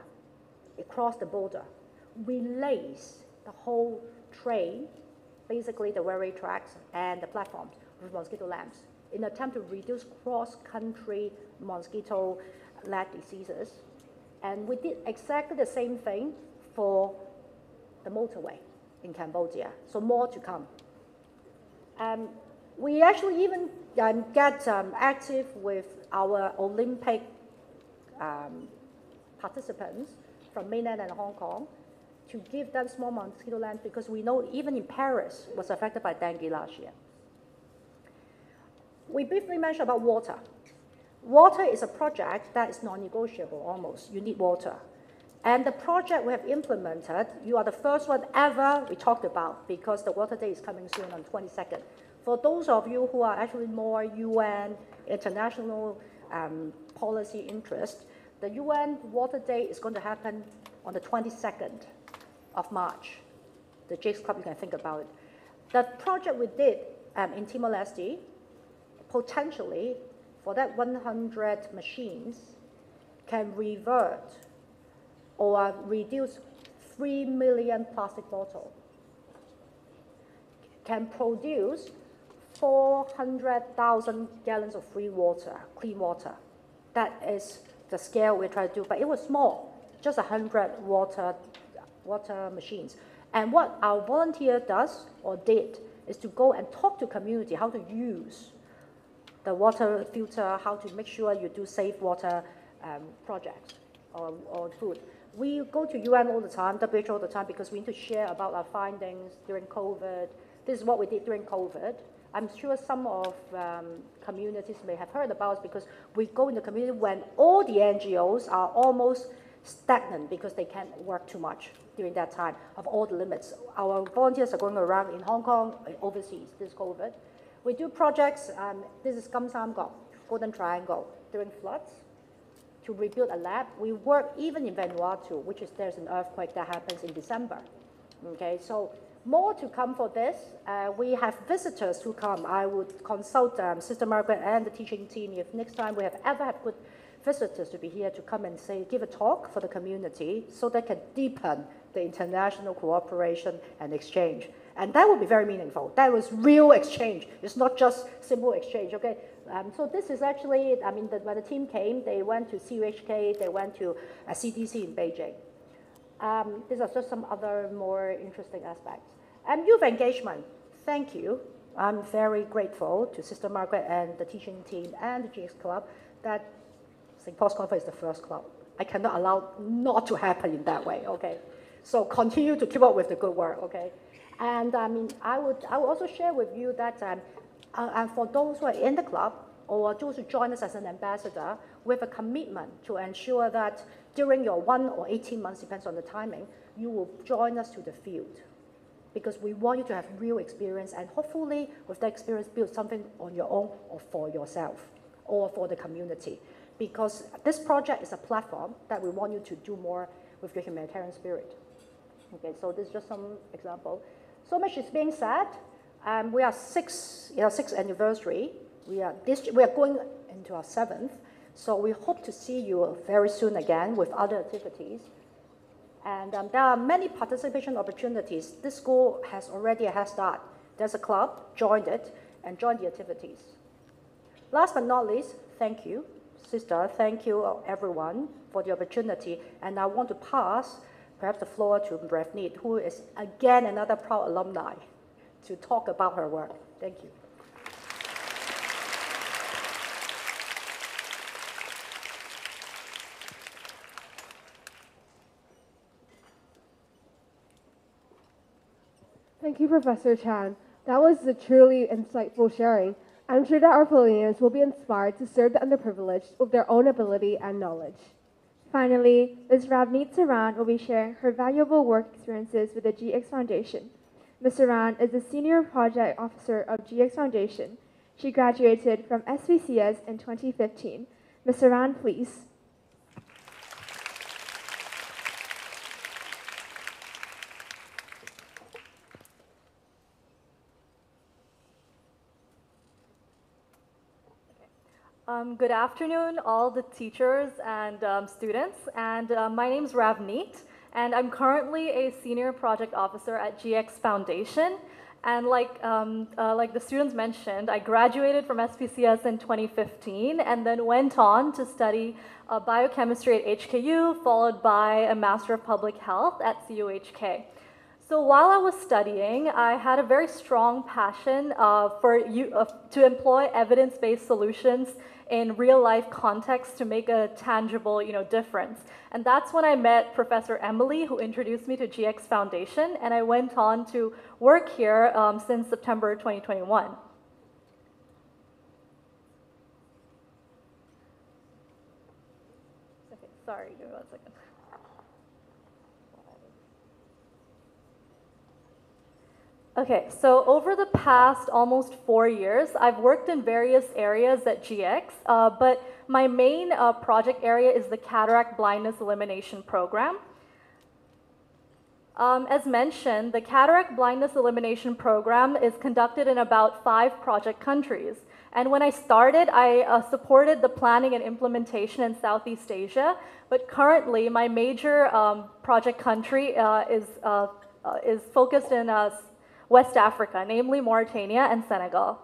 It crossed the border. We lace the whole train, basically the railway tracks and the platforms with mosquito lamps in an attempt to reduce cross-country mosquito-led diseases. And we did exactly the same thing for the motorway in Cambodia, so more to come. We actually even get active with our Olympic participants from mainland and Hong Kong to give them small mosquito lamps, because we know even in Paris was affected by dengue last year. We briefly mentioned about water. Water is a project that is non-negotiable almost. You need water. And the project we have implemented, you are the first one ever we talked about, because the Water Day is coming soon on 22nd. For those of you who are actually more UN, international policy interest, the UN Water Day is going to happen on the 22nd of March. The Jake's Club, you can think about it. The project we did in Timor-Leste, potentially, for that 100 machines, can revert or reduce 3 million plastic bottles. can produce 400,000 gallons of free water, clean water. That is the scale we're trying to do, but it was small, just 100 water machines. And what our volunteer does or did is to go and talk to community how to use the water filter, how to make sure you do safe water projects or food. We go to UN all the time, WHO all the time, because we need to share about our findings during COVID. This is what we did during COVID. I'm sure some of communities may have heard about us because we go in the community when all the NGOs are almost stagnant because they can't work too much during that time of all the limits. Our volunteers are going around in Hong Kong, overseas, this COVID. We do projects, this is Kam Sam Gok, Golden Triangle, during floods, to rebuild a lab. We work even in Vanuatu, which is there's an earthquake that happens in December. Okay, so more to come for this. We have visitors who come. I would consult Sister Margaret and the teaching team if next time we have ever had good visitors to be here to come and say, give a talk for the community so they can deepen the international cooperation and exchange. And that would be very meaningful. That was real exchange. It's not just simple exchange, okay? So this is actually, I mean, when the team came, they went to CUHK, they went to CDC in Beijing. These are just some other more interesting aspects. Youth engagement, thank you. I'm very grateful to Sister Margaret and the teaching team and the GX Club that St. Paul's Conference is the first club. I cannot allow not to happen in that way, okay? So continue to keep up with the good work, okay? And I mean, I would also share with you that for those who are in the club or those who join us as an ambassador, we have a commitment to ensure that during your 1 or 18 months, depends on the timing, you will join us to the field. Because we want you to have real experience and hopefully with that experience build something on your own or for yourself or for the community. Because this project is a platform that we want you to do more with your humanitarian spirit. Okay, so this is just some example. So much is being said. We are sixth anniversary. We are going into our 7th. So we hope to see you very soon again with other activities. And there are many participation opportunities. This school has already a head start. There's a club, joined it, and joined the activities. Last but not least, thank you, Sister. Thank you, everyone, for the opportunity. And I want to pass perhaps the floor to Ravneet, who is again another proud alumni, to talk about her work. Thank you. Thank you, Professor Chan. That was a truly insightful sharing. I'm sure that our Polynesians will be inspired to serve the underprivileged with their own ability and knowledge. Finally, Ms. Ravneet Saran will be sharing her valuable work experiences with the GX Foundation. Ms. Saran is the Senior Project Officer of GX Foundation. She graduated from SVCS in 2015. Ms. Saran, please. Good afternoon, all the teachers and students. And my name is Ravneet, and I'm currently a Senior Project Officer at GX Foundation. And like the students mentioned, I graduated from SPCS in 2015 and then went on to study biochemistry at HKU, followed by a Master of Public Health at CUHK. So while I was studying, I had a very strong passion to employ evidence-based solutions in real-life context to make a tangible, difference. And that's when I met Professor Emily, who introduced me to GX Foundation, and I went on to work here since September 2021. Okay, sorry, give me 1 second. Okay, so over the past almost 4 years, I've worked in various areas at GX, but my main project area is the Cataract Blindness Elimination Program. As mentioned, the Cataract Blindness Elimination Program is conducted in about 5 project countries. And when I started, I supported the planning and implementation in Southeast Asia, but currently my major project country is focused in West Africa, namely Mauritania and Senegal.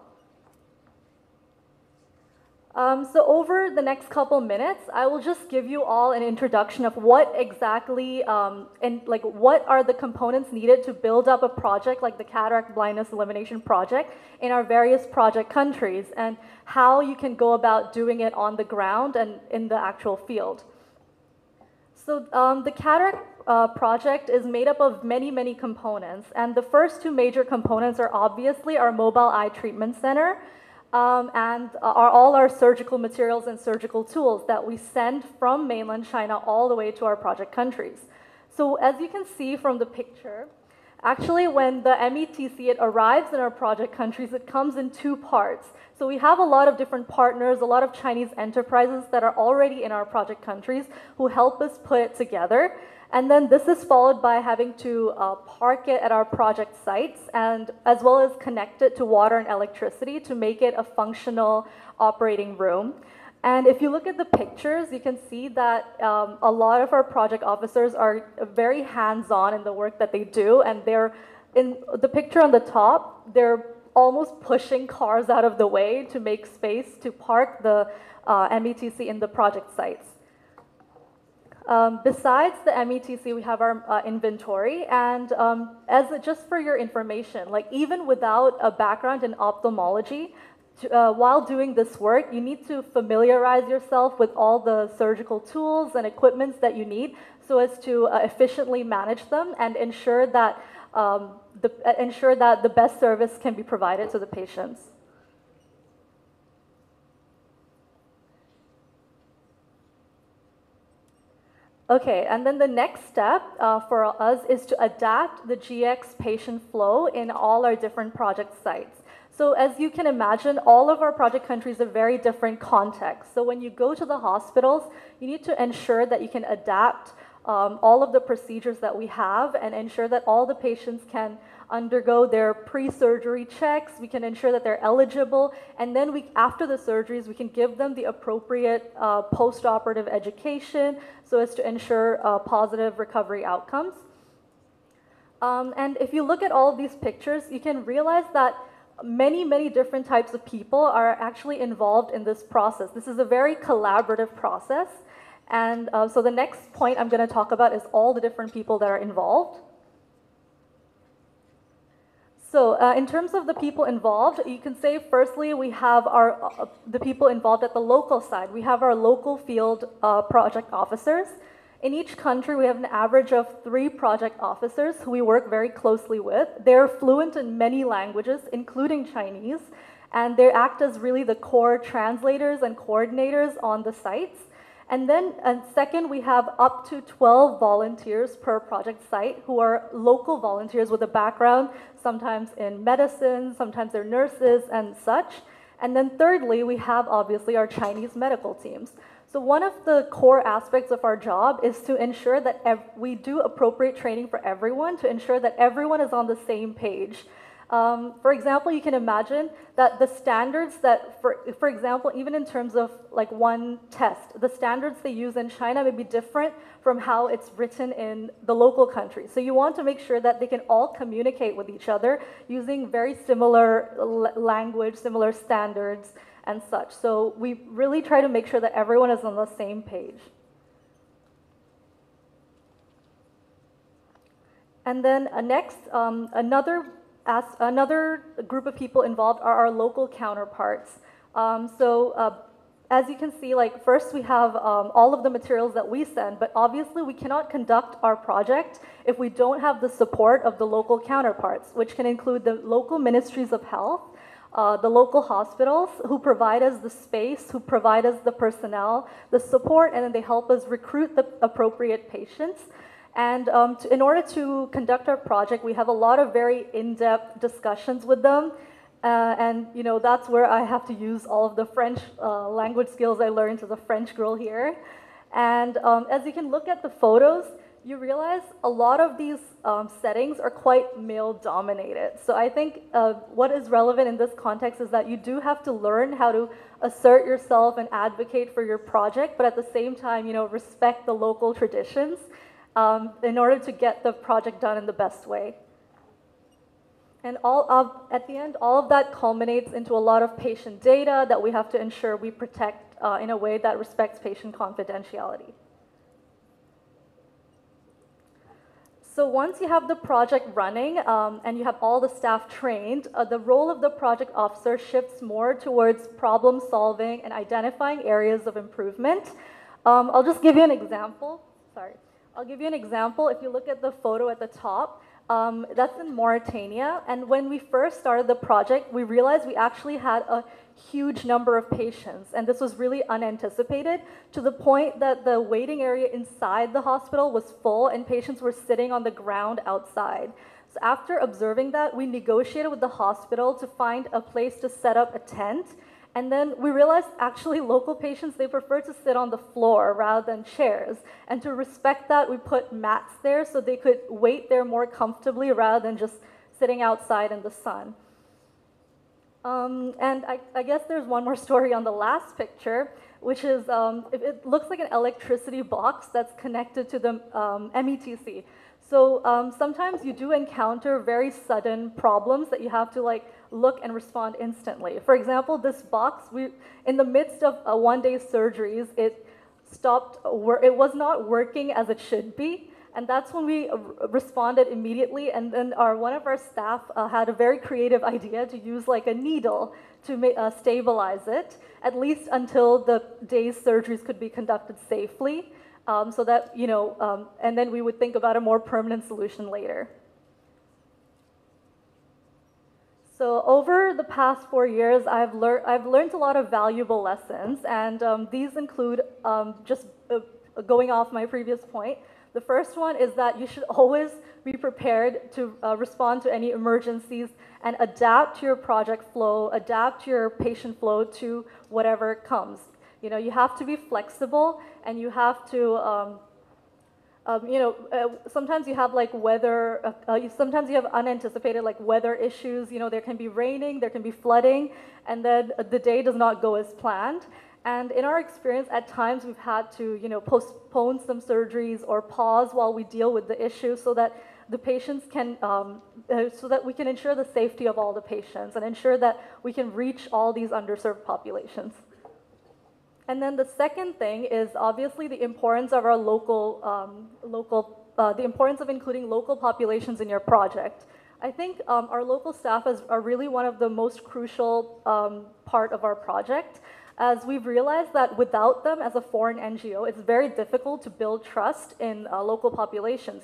So over the next couple minutes, I will just give you all an introduction of what exactly and like what are the components needed to build up a project like the Cataract Blindness Elimination Project in our various project countries, and how you can go about doing it on the ground and in the actual field. So the Cataract project is made up of many, many components, and the first two major components are obviously our mobile eye treatment center, and are all our surgical materials and surgical tools that we send from mainland China all the way to our project countries. So as you can see from the picture, actually when the METC it arrives in our project countries, it comes in two parts. So we have a lot of different partners, a lot of Chinese enterprises that are already in our project countries who help us put it together. And then this is followed by having to park it at our project sites, and as well as connect it to water and electricity to make it a functional operating room. And if you look at the pictures, you can see that a lot of our project officers are very hands-on in the work that they do, and they're in the picture on the top, they're almost pushing cars out of the way to make space to park the METC in the project sites. Besides the METC, we have our inventory, and just for your information, like even without a background in ophthalmology, while doing this work, you need to familiarize yourself with all the surgical tools and equipments that you need so as to efficiently manage them and ensure that the best service can be provided to the patients. Okay, and then the next step for us is to adapt the GX patient flow in all our different project sites. So as you can imagine, all of our project countries have very different contexts. So when you go to the hospitals, you need to ensure that you can adapt all of the procedures that we have and ensure that all the patients can undergo their pre-surgery checks. We can ensure that they're eligible, and then after the surgeries, we can give them the appropriate post-operative education so as to ensure positive recovery outcomes. And if you look at all of these pictures, you can realize that many, many different types of people are actually involved in this process. This is a very collaborative process. And so the next point I'm going to talk about is all the different people that are involved. So in terms of the people involved, you can say firstly we have the people involved at the local side. We have our local field project officers. In each country, we have an average of 3 project officers who we work very closely with. They're fluent in many languages, including Chinese, and they act as really the core translators and coordinators on the sites. And then second, we have up to 12 volunteers per project site who are local volunteers with a background, sometimes in medicine, sometimes they're nurses and such. And then thirdly, we have obviously our Chinese medical teams. So one of the core aspects of our job is to ensure that we do appropriate training for everyone, to ensure that everyone is on the same page. For example, you can imagine that the standards that, for example, even in terms of like one test, the standards they use in China may be different from how it's written in the local country. So you want to make sure that they can all communicate with each other using very similar language, similar standards, and such. So we really try to make sure that everyone is on the same page. And then next, another group of people involved are our local counterparts. As you can see, like first we have all of the materials that we send, but obviously we cannot conduct our project if we don't have the support of the local counterparts, which can include the local ministries of health, the local hospitals who provide us the space, who provide us the personnel, the support, and then they help us recruit the appropriate patients. And in order to conduct our project, we have a lot of very in-depth discussions with them. And you know, that's where I have to use all of the French language skills I learned as a French girl here. And as you can look at the photos, you realize a lot of these settings are quite male-dominated. So I think what is relevant in this context is that you do have to learn how to assert yourself and advocate for your project, but at the same time, you know, respect the local traditions in order to get the project done in the best way. And at the end, all of that culminates into a lot of patient data that we have to ensure we protect in a way that respects patient confidentiality. So once you have the project running and you have all the staff trained, the role of the project officer shifts more towards problem solving and identifying areas of improvement. I'll just give you an example. I'll give you an example. If you look at the photo at the top, that's in Mauritania. And when we first started the project, we realized we actually had a huge number of patients. And this was really unanticipated, to the point that the waiting area inside the hospital was full and patients were sitting on the ground outside. So after observing that, we negotiated with the hospital to find a place to set up a tent. And then we realized actually local patients, they prefer to sit on the floor rather than chairs. And to respect that, we put mats there so they could wait there more comfortably rather than just sitting outside in the sun. And I guess there's one more story on the last picture, which is it looks like an electricity box that's connected to the METC. So sometimes you do encounter very sudden problems that you have to look and respond instantly. For example, this box, in the midst of one-day surgeries, it was not working as it should be. And that's when we responded immediately. And then one of our staff had a very creative idea to use a needle to stabilize it, at least until the day's surgeries could be conducted safely. So that, and then we would think about a more permanent solution later. So over the past 4 years, I've learned a lot of valuable lessons, and these include just going off my previous point. The first one is that you should always be prepared to respond to any emergencies and adapt to your project flow, adapt to your patient flow to whatever comes. You have to be flexible, and you have to, sometimes you have weather, sometimes you have unanticipated weather issues. There can be raining, there can be flooding, and then the day does not go as planned. And in our experience, at times we've had to, postpone some surgeries or pause while we deal with the issue so that the patients can, so that we can ensure the safety of all the patients and ensure that we can reach all these underserved populations. And then the second thing is obviously the importance of our the importance of including local populations in your project. I think our local staff are really one of the most crucial part of our project, as we've realized that without them as a foreign NGO, it's very difficult to build trust in local populations.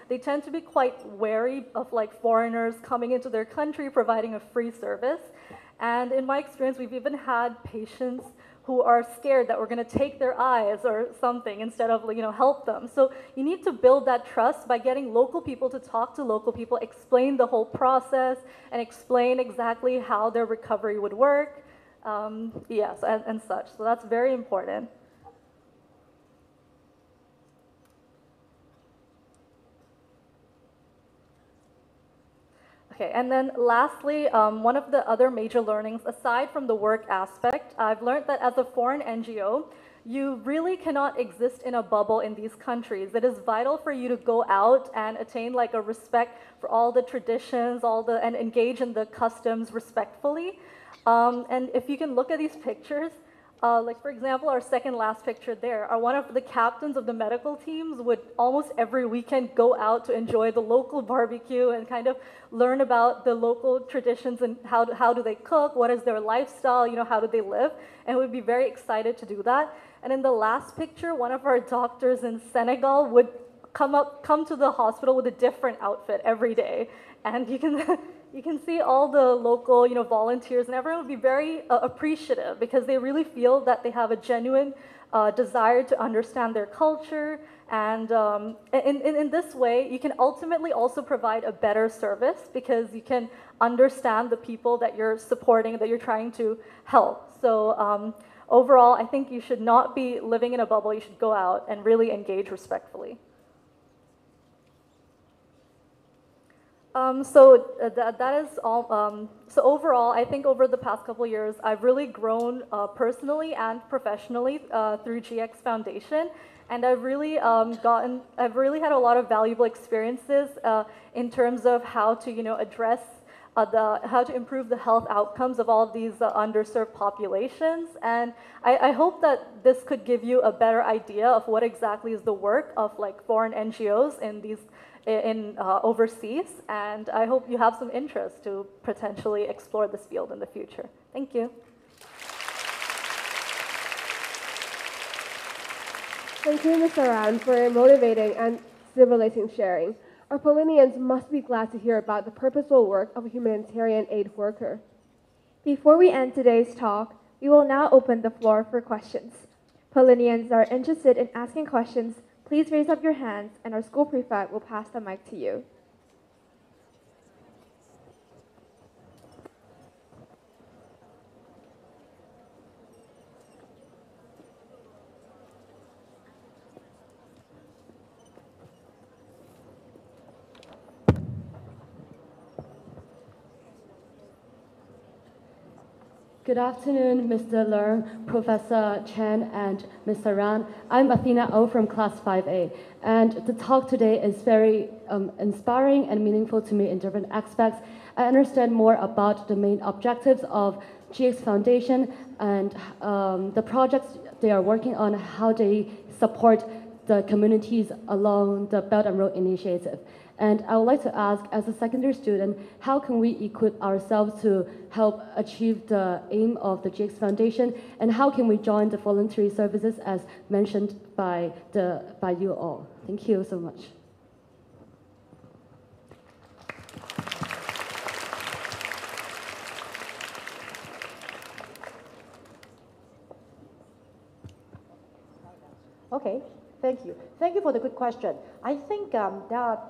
They tend to be quite wary of foreigners coming into their country, providing a free service. And in my experience, we've even had patients who are scared that we're going to take their eyes or something instead of help them. So you need to build that trust by getting local people to talk to local people, explain the whole process, and explain exactly how their recovery would work. Yes, and such. So that's very important. Okay, and then lastly, one of the other major learnings, aside from the work aspect, I've learned that as a foreign NGO, you really cannot exist in a bubble in these countries. It is vital for you to go out and attain a respect for all the traditions, and engage in the customs respectfully. And if you can look at these pictures, for example, our second last picture there, one of the captains of the medical teams would almost every weekend go out to enjoy the local barbecue and kind of learn about the local traditions and how do they cook, what is their lifestyle, how do they live, and we'd be very excited to do that. And in the last picture, one of our doctors in Senegal would come to the hospital with a different outfit every day, and you can see all the local, volunteers, and everyone would be very appreciative because they really feel that they have a genuine desire to understand their culture. And in this way, you can ultimately also provide a better service because you can understand the people that you're supporting, that you're trying to help. So overall, I think you should not be living in a bubble. You should go out and really engage respectfully. That is all. So overall, I think over the past couple of years, I've really grown personally and professionally through GX Foundation, and I've really had a lot of valuable experiences in terms of how to, address how to improve the health outcomes of all of these underserved populations. And I hope that this could give you a better idea of what exactly is the work of like foreign NGOs in overseas. And I hope you have some interest to potentially explore this field in the future. Thank you. Thank you, Mr. Ran, for motivating and stimulating sharing. Our Paulinians must be glad to hear about the purposeful work of a humanitarian aid worker. Before we end today's talk, we will now open the floor for questions. Paulinians are interested in asking questions. Please raise up your hands and our school prefect will pass the mic to you. Good afternoon, Mr. Leung, Professor Chen, and Mr. Ran. I'm Athena O from Class 5A, and the talk today is very inspiring and meaningful to me in different aspects. I understand more about the main objectives of GX Foundation and the projects they are working on, how they support the communities along the Belt and Road Initiative. And I would like to ask, as a secondary student, how can we equip ourselves to help achieve the aim of the GX Foundation, and how can we join the voluntary services as mentioned by you all? Thank you so much. Okay, thank you. Thank you for the good question. I think there are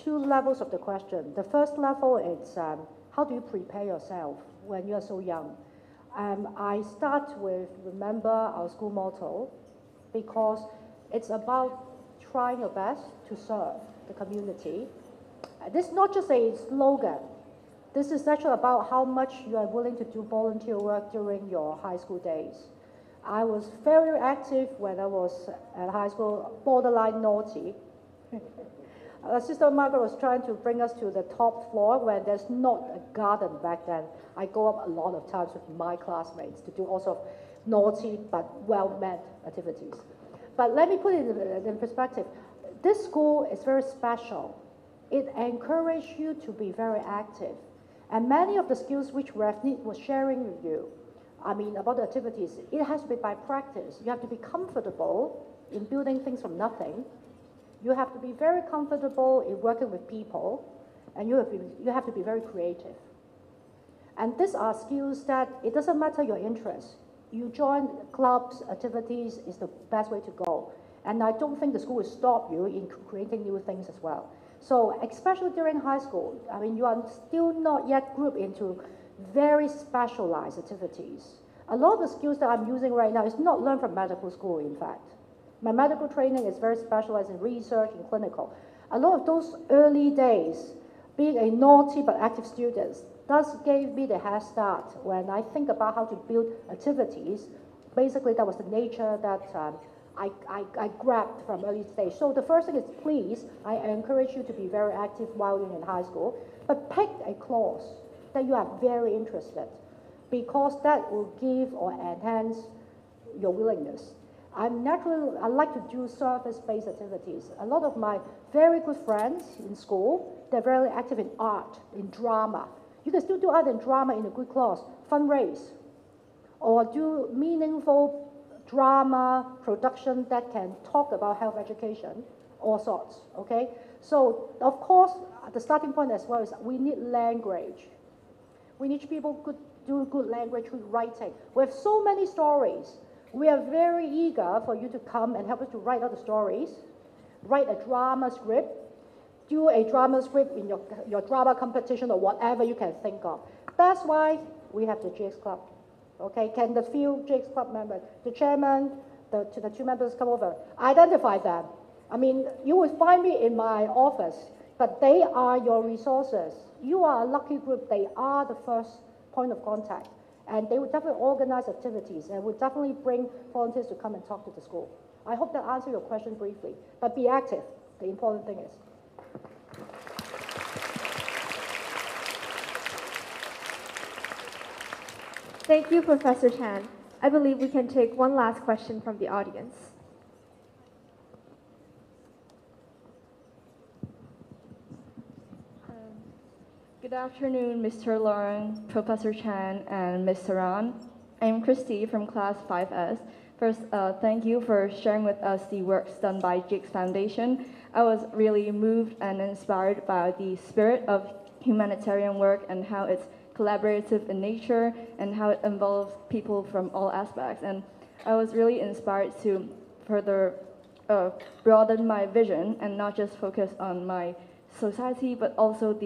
two levels of the question. The first level is how do you prepare yourself when you are so young? I start with remember our school motto, because it's about trying your best to serve the community. This is not just a slogan. This is actually about how much you are willing to do volunteer work during your high school days. I was very active when I was at high school, borderline naughty. Sister Margaret was trying to bring us to the top floor when there's not a garden back then. I go up a lot of times with my classmates to do all sorts of naughty but well-meant activities. But let me put it in perspective. This school is very special. It encourages you to be very active. And many of the skills which Ravneet was sharing with you, about the activities, it has to be by practice. You have to be comfortable in building things from nothing. You have to be very comfortable in working with people, and you have to be very creative. And these are skills that it doesn't matter your interests. You join clubs, activities is the best way to go. And I don't think the school will stop you in creating new things as well. So especially during high school, you are still not yet grouped into very specialized activities. A lot of the skills that I'm using right now is not learned from medical school, in fact. My medical training is very specialized in research and clinical. A lot of those early days, being a naughty but active student, does give me the head start when I think about how to build activities. Basically, that was the nature that I grabbed from early stage. So the first thing is, please, I encourage you to be very active while you're in high school, but pick a course that you are very interested, because that will give or enhance your willingness. I like to do service-based activities. A lot of my very good friends in school, they're very active in art, in drama. You can still do art and drama in a good class, fundraise, or do meaningful drama production that can talk about health education, all sorts, okay? So, of course, the starting point as well is we need language. We need people who do good language writing. We have so many stories. We are very eager for you to come and help us to write out the stories, write a drama script, do a drama script in your drama competition or whatever you can think of. That's why we have the GX Club. Okay, can the few GX Club members, the chairman, the two members come over, identify them. You will find me in my office, but they are your resources. You are a lucky group. They are the first point of contact. And they would definitely organize activities and would definitely bring volunteers to come and talk to the school. I hope that answers your question briefly. But be active, the important thing is. Thank you, Professor Chan. I believe we can take one last question from the audience. Good afternoon, Mr. Leung, Professor Chan, and Ms. Saran. I'm Christy from Class 5S. First, thank you for sharing with us the works done by JICS Foundation. I was really moved and inspired by the spirit of humanitarian work and how it's collaborative in nature and how it involves people from all aspects. And I was really inspired to further broaden my vision and not just focus on my society, but also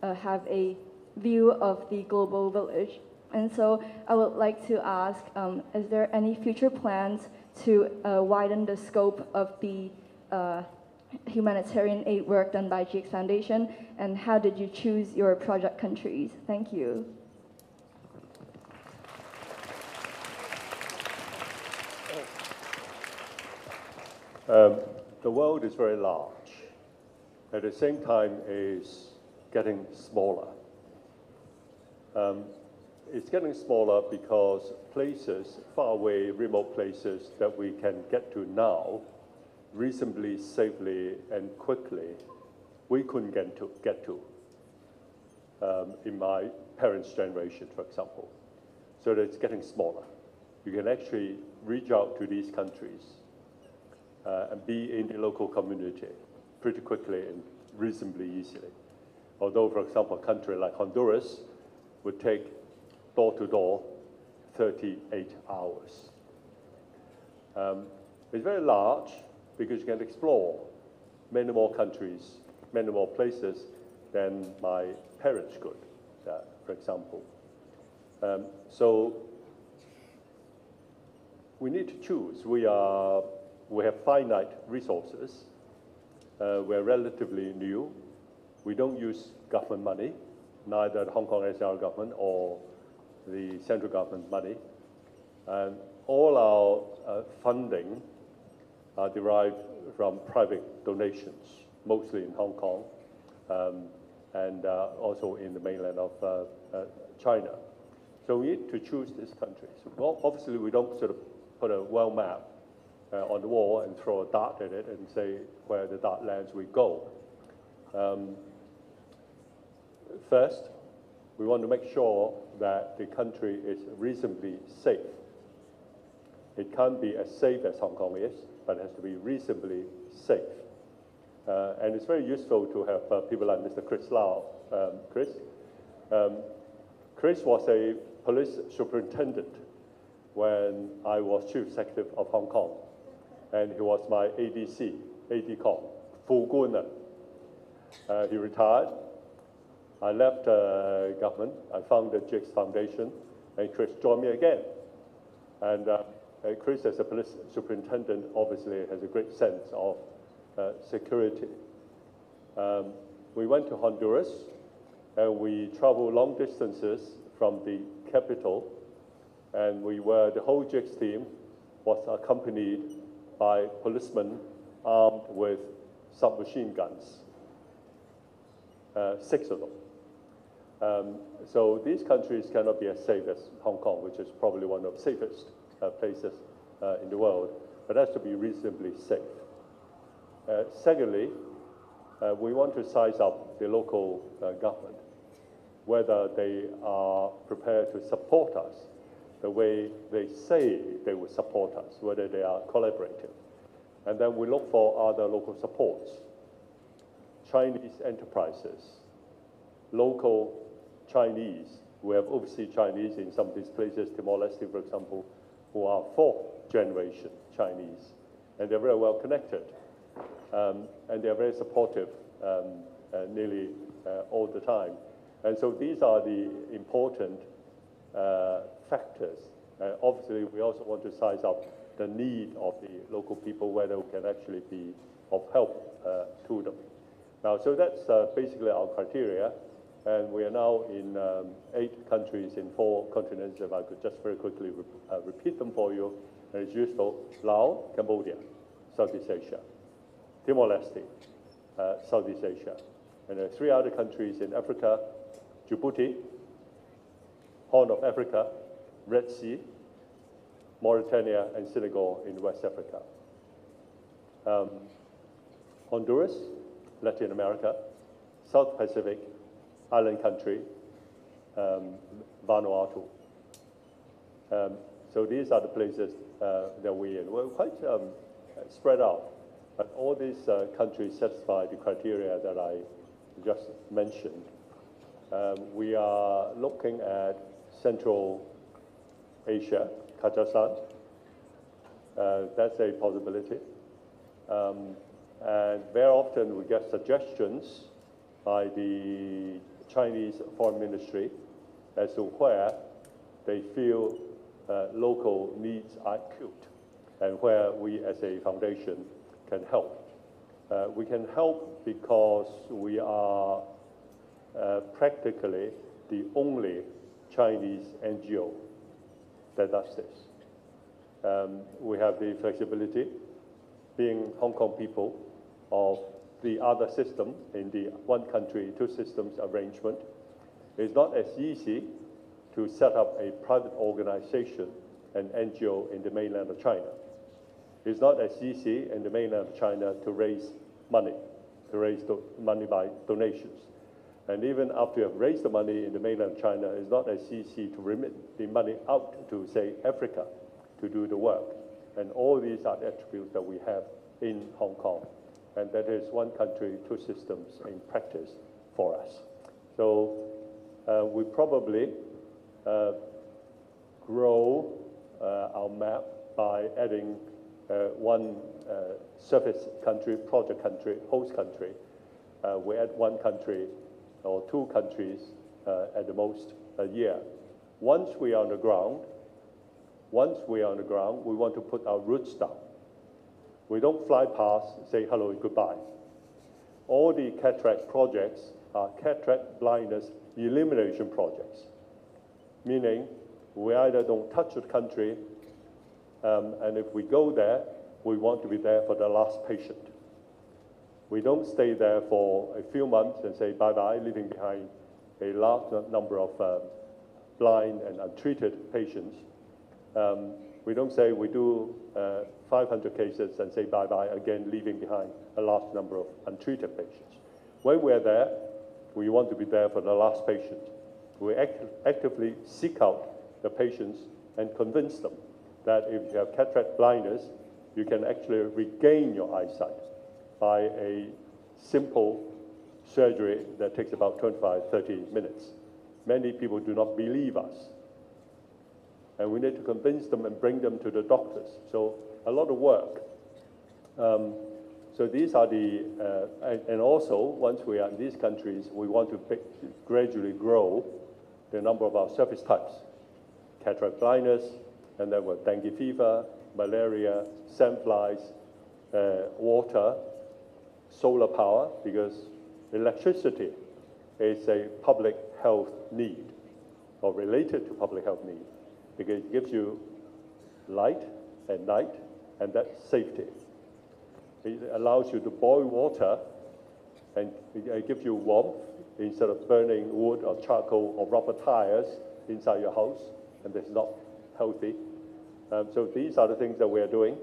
have a view of the global village. And so I would like to ask, is there any future plans to widen the scope of the humanitarian aid work done by JICS Foundation, and how did you choose your project countries? Thank you. The world is very large. At the same time, is getting smaller. It's getting smaller because places far away, remote places that we can get to now, reasonably, safely, and quickly, we couldn't get to in my parents' generation, for example. So that it's getting smaller. You can actually reach out to these countries and be in the local community pretty quickly and reasonably easily. Although, for example, a country like Honduras would take door-to-door 38 hours. It's very large because you can explore many more countries, many more places than my parents could, for example. So we need to choose. We have finite resources. We're relatively new. We don't use government money, neither the Hong Kong SAR government or the central government money. And all our funding are derived from private donations, mostly in Hong Kong and also in the mainland of China. So we need to choose these countries. Well, obviously, we don't sort of put a world map on the wall and throw a dart at it and say where the dart lands, we go. First, we want to make sure that the country is reasonably safe. It can't be as safe as Hong Kong is, but it has to be reasonably safe. And it's very useful to have people like Mr. Chris Lau. Chris was a police superintendent when I was chief executive of Hong Kong. And he was my ADC, ADCOM, Fu Guan. He retired. I left government. I founded JICS Foundation, and Chris joined me again. And Chris, as a police superintendent, obviously has a great sense of security. We went to Honduras, and we traveled long distances from the capital, and the whole JICS team was accompanied by policemen armed with submachine guns, 6 of them. So these countries cannot be as safe as Hong Kong, which is probably one of the safest places in the world, but it has to be reasonably safe. Secondly, we want to size up the local government, whether they are prepared to support us the way they say they will support us, whether they are collaborative. And then we look for other local supports. Chinese enterprises, local Chinese. We have overseas Chinese in some of these places, Timor-Leste, for example, who are 4th generation Chinese. And they're very well connected. And they're very supportive nearly all the time. And so these are the important factors. Obviously, we also want to size up the need of the local people, whether we can actually be of help to them. Now, so that's basically our criteria. And we are now in 8 countries in 4 continents. If I could just very quickly repeat them for you, and it's useful. Laos, Cambodia, Southeast Asia. Timor-Leste, Southeast Asia. And there are 3 other countries in Africa: Djibouti, Horn of Africa, Red Sea, Mauritania, and Senegal in West Africa. Honduras, Latin America, South Pacific, island country, Vanuatu. So these are the places that we're in. We're quite spread out, but all these countries satisfy the criteria that I just mentioned. We are looking at Central Asia, Kazakhstan. That's a possibility. And very often we get suggestions by the Chinese Foreign Ministry as to where they feel local needs are acute and where we as a foundation can help. We can help because we are practically the only Chinese NGO that does this. We have the flexibility, being Hong Kong people, of the other system in the one country, two systems arrangement. It's not as easy to set up a private organization, an NGO in the mainland of China. It's not as easy in the mainland of China to raise money by donations. And even after you have raised the money in the mainland of China, it's not as easy to remit the money out to, say, Africa to do the work. And all these are the attributes that we have in Hong Kong. And that is one country, two systems in practice for us. So we probably grow our map by adding one service country, project country, host country. We add one country or two countries at the most a year. Once we are on the ground, we want to put our roots down. We don't fly past, say hello and goodbye. All the cataract projects are cataract blindness elimination projects, meaning we either don't touch the country, and if we go there, we want to be there for the last patient. We don't stay there for a few months and say bye-bye, leaving behind a large number of blind and untreated patients. We don't say we do 500 cases and say bye-bye again, leaving behind a large number of untreated patients. When we're there, we want to be there for the last patient. We actively seek out the patients and convince them that if you have cataract blindness, you can actually regain your eyesight by a simple surgery that takes about 25, 30 minutes. Many people do not believe us. And we need to convince them and bring them to the doctors. So a lot of work. So these are the, and also once we are in these countries, we want to gradually grow the number of our service types. Cataract blindness, and then with dengue fever, malaria, sandflies, water, solar power, because electricity is a public health need, or related to public health need, because it gives you light at night, and that's safety. It allows you to boil water, and it gives you warmth instead of burning wood or charcoal or rubber tires inside your house, and that's not healthy. So these are the things that we are doing,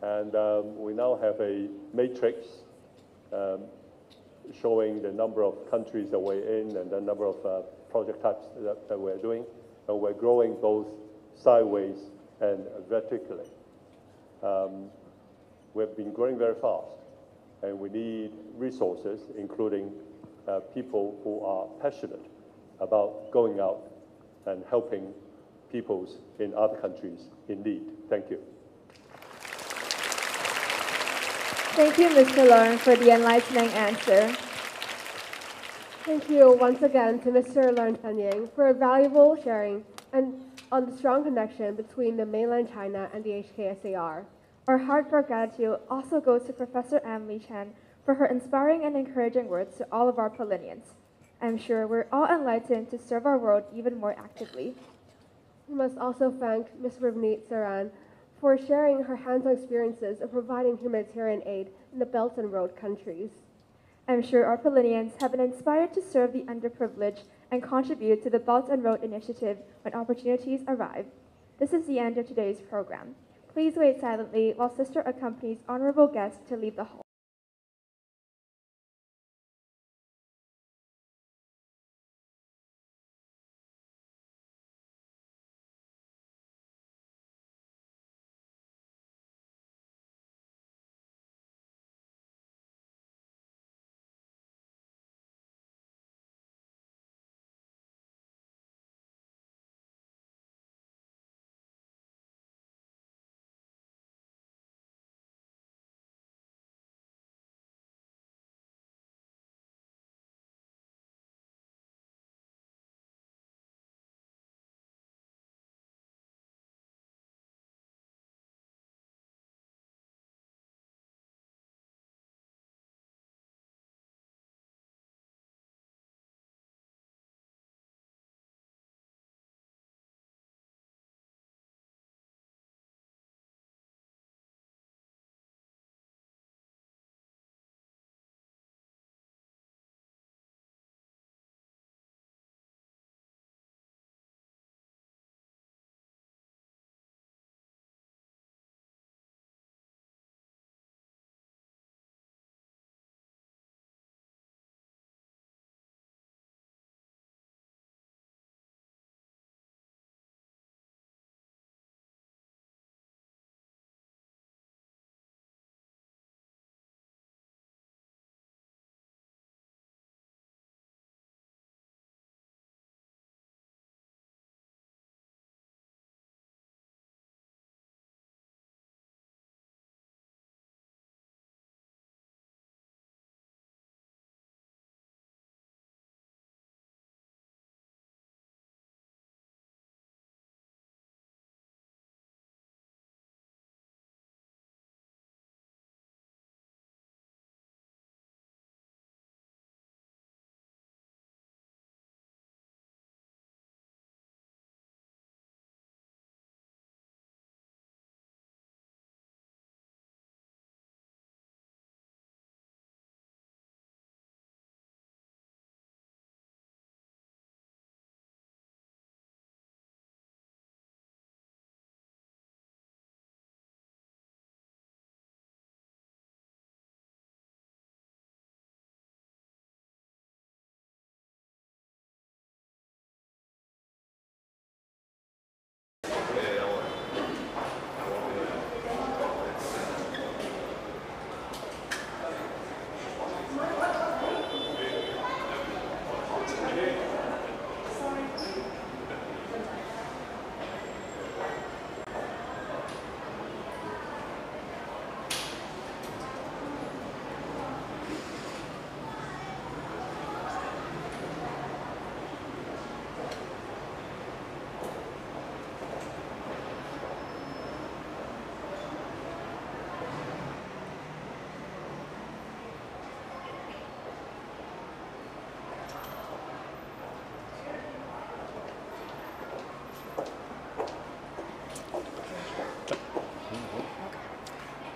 and we now have a matrix showing the number of countries that we're in and the number of project types that we're doing, and we're growing both sideways and vertically. We've been growing very fast, and we need resources, including people who are passionate about going out and helping peoples in other countries in need. Thank you. Thank you, Mr. Leung, for the enlightening answer. Thank you once again to Mr. Leung Chen-Ying for a valuable sharing and on the strong connection between the mainland China and the HKSAR. Our heartfelt gratitude also goes to Professor Emily Chen for her inspiring and encouraging words to all of our Paulinians. I'm sure we're all enlightened to serve our world even more actively. We must also thank Ms. Ravneet Saran for sharing her hands-on experiences of providing humanitarian aid in the Belt and Road countries. I'm sure our Paulinians have been inspired to serve the underprivileged and contribute to the Belt and Road Initiative when opportunities arrive. This is the end of today's program. Please wait silently while Sister accompanies honorable guests to leave the hall.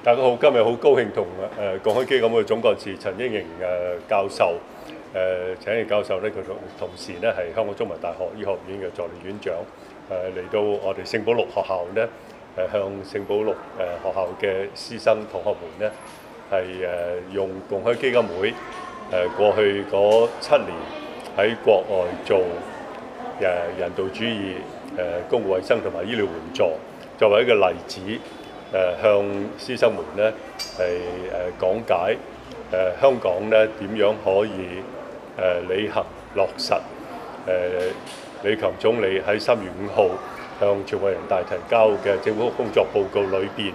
大家好，今日好高興同共享基金會總幹事陳英凝教授陳英凝教授呢，佢同時呢係香港中文大學醫學院嘅助理院長嚟到我哋聖保祿學校呢，向聖保祿學校嘅師生同學們呢係用共享基金會過去嗰7年喺國外做人道主義公共衛生同埋醫療援助作為一個例子。向師生們呢係講解香港呢點樣可以履行落實李強總理喺3月5號向全國人大提交嘅政府工作報告裏邊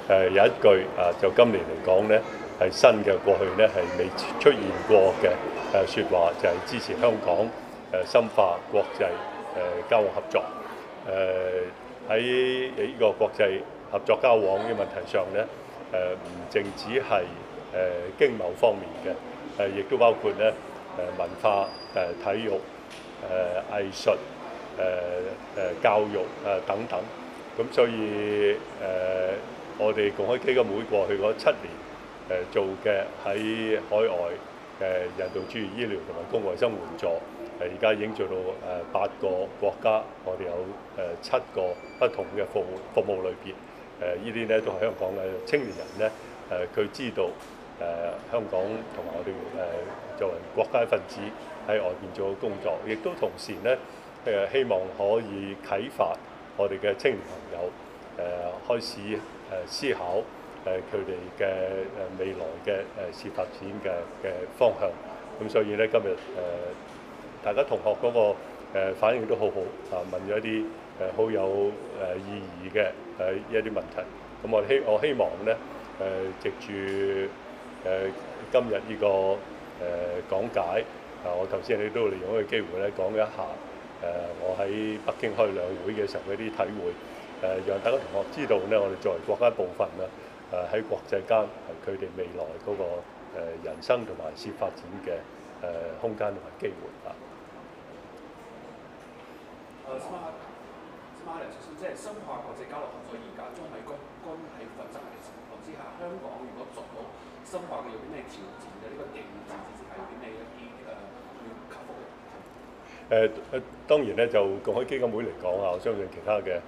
有一句就今年嚟講呢係新嘅，過去呢係未出現過嘅説話，就係支持香港深化國際交往合作。喺呢個國際合作交往嘅問題上呢，唔淨止係經貿方面嘅，亦都包括呢文化、體育、藝術、教育等等。咁所以我哋共享基金會過去嗰7年做嘅喺海外人道主義醫療同埋公共衞生援助而家已經做到8個國家，我哋有7個不同嘅服務類別。呢啲咧都係香港嘅青年人咧，佢知道香港同埋我哋作為國家分子喺外邊做嘅工作，亦都同時咧希望可以啟發我哋嘅青年朋友開始思考佢哋嘅未來嘅事業發展嘅方向。咁所以咧今日大家同學嗰個反應都好好問咗一啲好有意義嘅一啲問題。咁我希望咧藉住今日呢個講解，我頭先你都利用呢個機會咧講一下我喺北京開兩會嘅時候嗰啲體會，讓大家同學知道咧，我哋作為國家一部分啦，喺國際間佢哋未來嗰個人生同埋事業發展嘅空間同埋機會啊。就是即係深化國際交流合作，而家中美軍喺複雜嘅情況之下，香港如果做到深化嘅有啲咩挑戰嘅？呢個地緣政治之下有啲咩一啲要克服嘅？當然咧就共開基金會嚟講啊，我相信其他嘅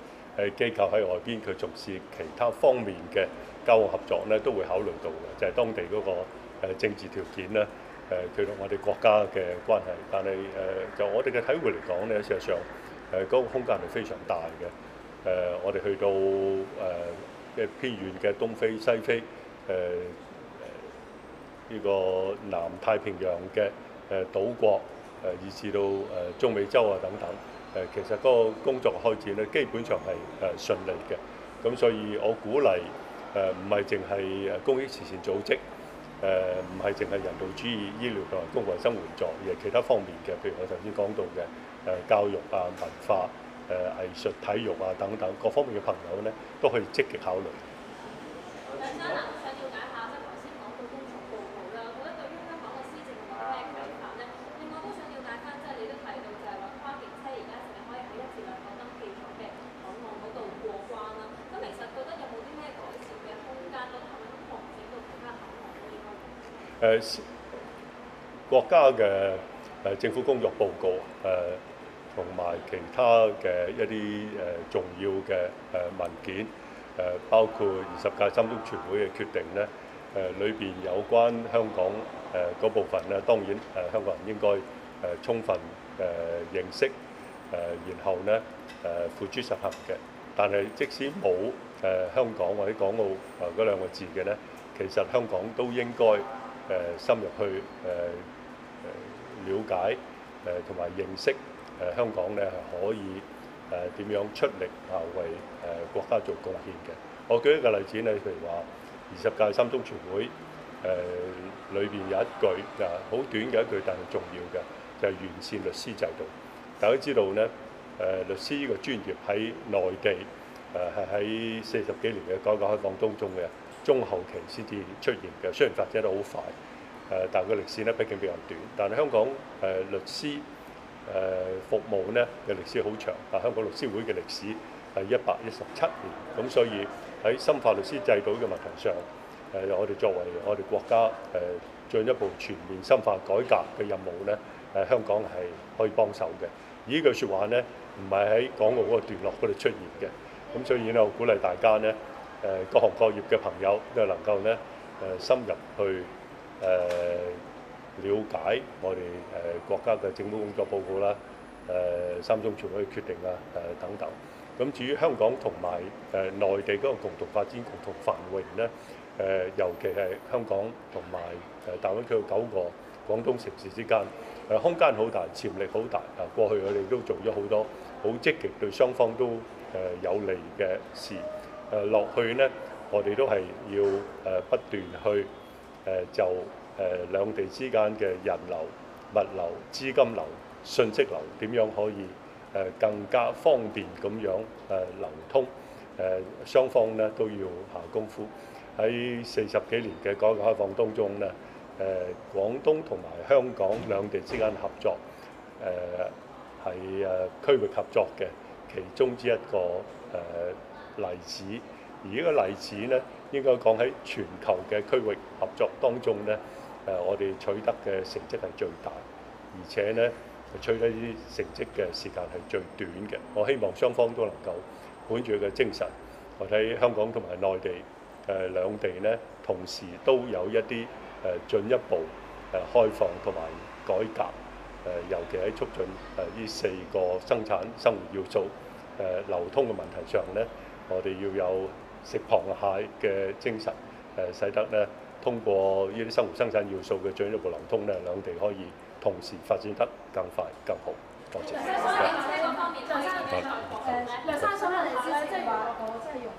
機構喺外邊佢從事其他方面嘅交往合作咧，都會考慮到嘅，就係當地嗰個政治條件咧，佢同我哋國家嘅關係。但係就我哋嘅體會嚟講咧，事實上嗰個空間係非常大嘅。我哋去到嘅偏遠嘅東非、西非，呢個南太平洋嘅島國，以至到中美洲啊等等，其實嗰個工作開展咧，基本上係順利嘅。咁所以我鼓勵唔係淨係公益慈善組織，唔係淨係人道主義、醫療同埋公共衞生援助，而係其他方面嘅，譬如我頭先講到嘅教育啊、文化、藝術、體育啊等等各方面嘅朋友咧，都可以積極考慮。梁生啊，我想了解下，即係頭先講到工作報告啦，覺得對於香港嘅施政有冇咩啟發咧？另外都想了解翻，即係你都提到就係話跨境車而家淨係可以喺1至2個登記咗嘅口岸嗰度過關啦。咁其實覺得有冇啲咩改善嘅空間？覺得係咪擴展到其他口岸都應該？國家嘅政府工作報告同埋其他嘅一啲重要嘅文件，包括20屆三中全會嘅決定咧，裏邊有關香港嗰部分咧，當然香港人應該充分認識，然後咧付諸實行嘅。但係即使冇香港或者港澳嗰2個字嘅咧，其實香港都應該深入去了解同埋認識香港咧係可以點樣出力為國家做貢獻嘅。我舉一個例子咧，譬如話20屆三中全會裏邊有一句好短嘅一句，但係重要嘅就係完善律師制度。大家知道咧律師呢個專業喺內地係喺40幾年嘅改革開放當中嘅中後期先至出現嘅，雖然發展得好快，但係個歷史咧畢竟比較短。但係香港律師服務咧嘅歷史好長，香港律師會嘅歷史係117年，咁所以喺深化律師制度嘅問題上，我哋作為我哋國家進一步全面深化改革嘅任務咧，香港係可以幫手嘅。而呢句説話咧，唔係喺港澳嗰個段落嗰度出現嘅，咁所以咧，我鼓勵大家咧，各行各業嘅朋友都能夠咧深入去了解我哋國家嘅政府工作報告啦、三中全會嘅決定啊等等。咁至於香港同埋內地嗰個共同發展、共同繁榮咧，尤其係香港同埋大灣區9個廣東城市之間，空間好大，潛力好大。過去我哋都做咗好多好積極對雙方都有利嘅事。落去咧，我哋都係要不斷去就兩地之間嘅人流、物流、資金流、信息流點樣可以更加方便咁樣流通，雙方咧都要下功夫。喺40幾年嘅改革開放當中咧，廣東同埋香港兩地之間合作係區域合作嘅其中之一個例子。而呢個例子咧，應該講喺全球嘅區域合作當中咧，我哋取得嘅成績係最大，而且咧取得呢啲成績嘅時間係最短嘅。我希望雙方都能夠本住嘅精神，我睇香港同埋內地兩地呢，同時都有一啲進一步開放同埋改革，尤其喺促進呢4個生產生活要素流通嘅問題上呢，我哋要有食螃蟹嘅精神，使得呢通過呢啲生活生產要素嘅進一步流通呢，兩地可以同時發展得更快更好。多謝。梁生，想問你呢個方面，梁生想問你之前話我即係用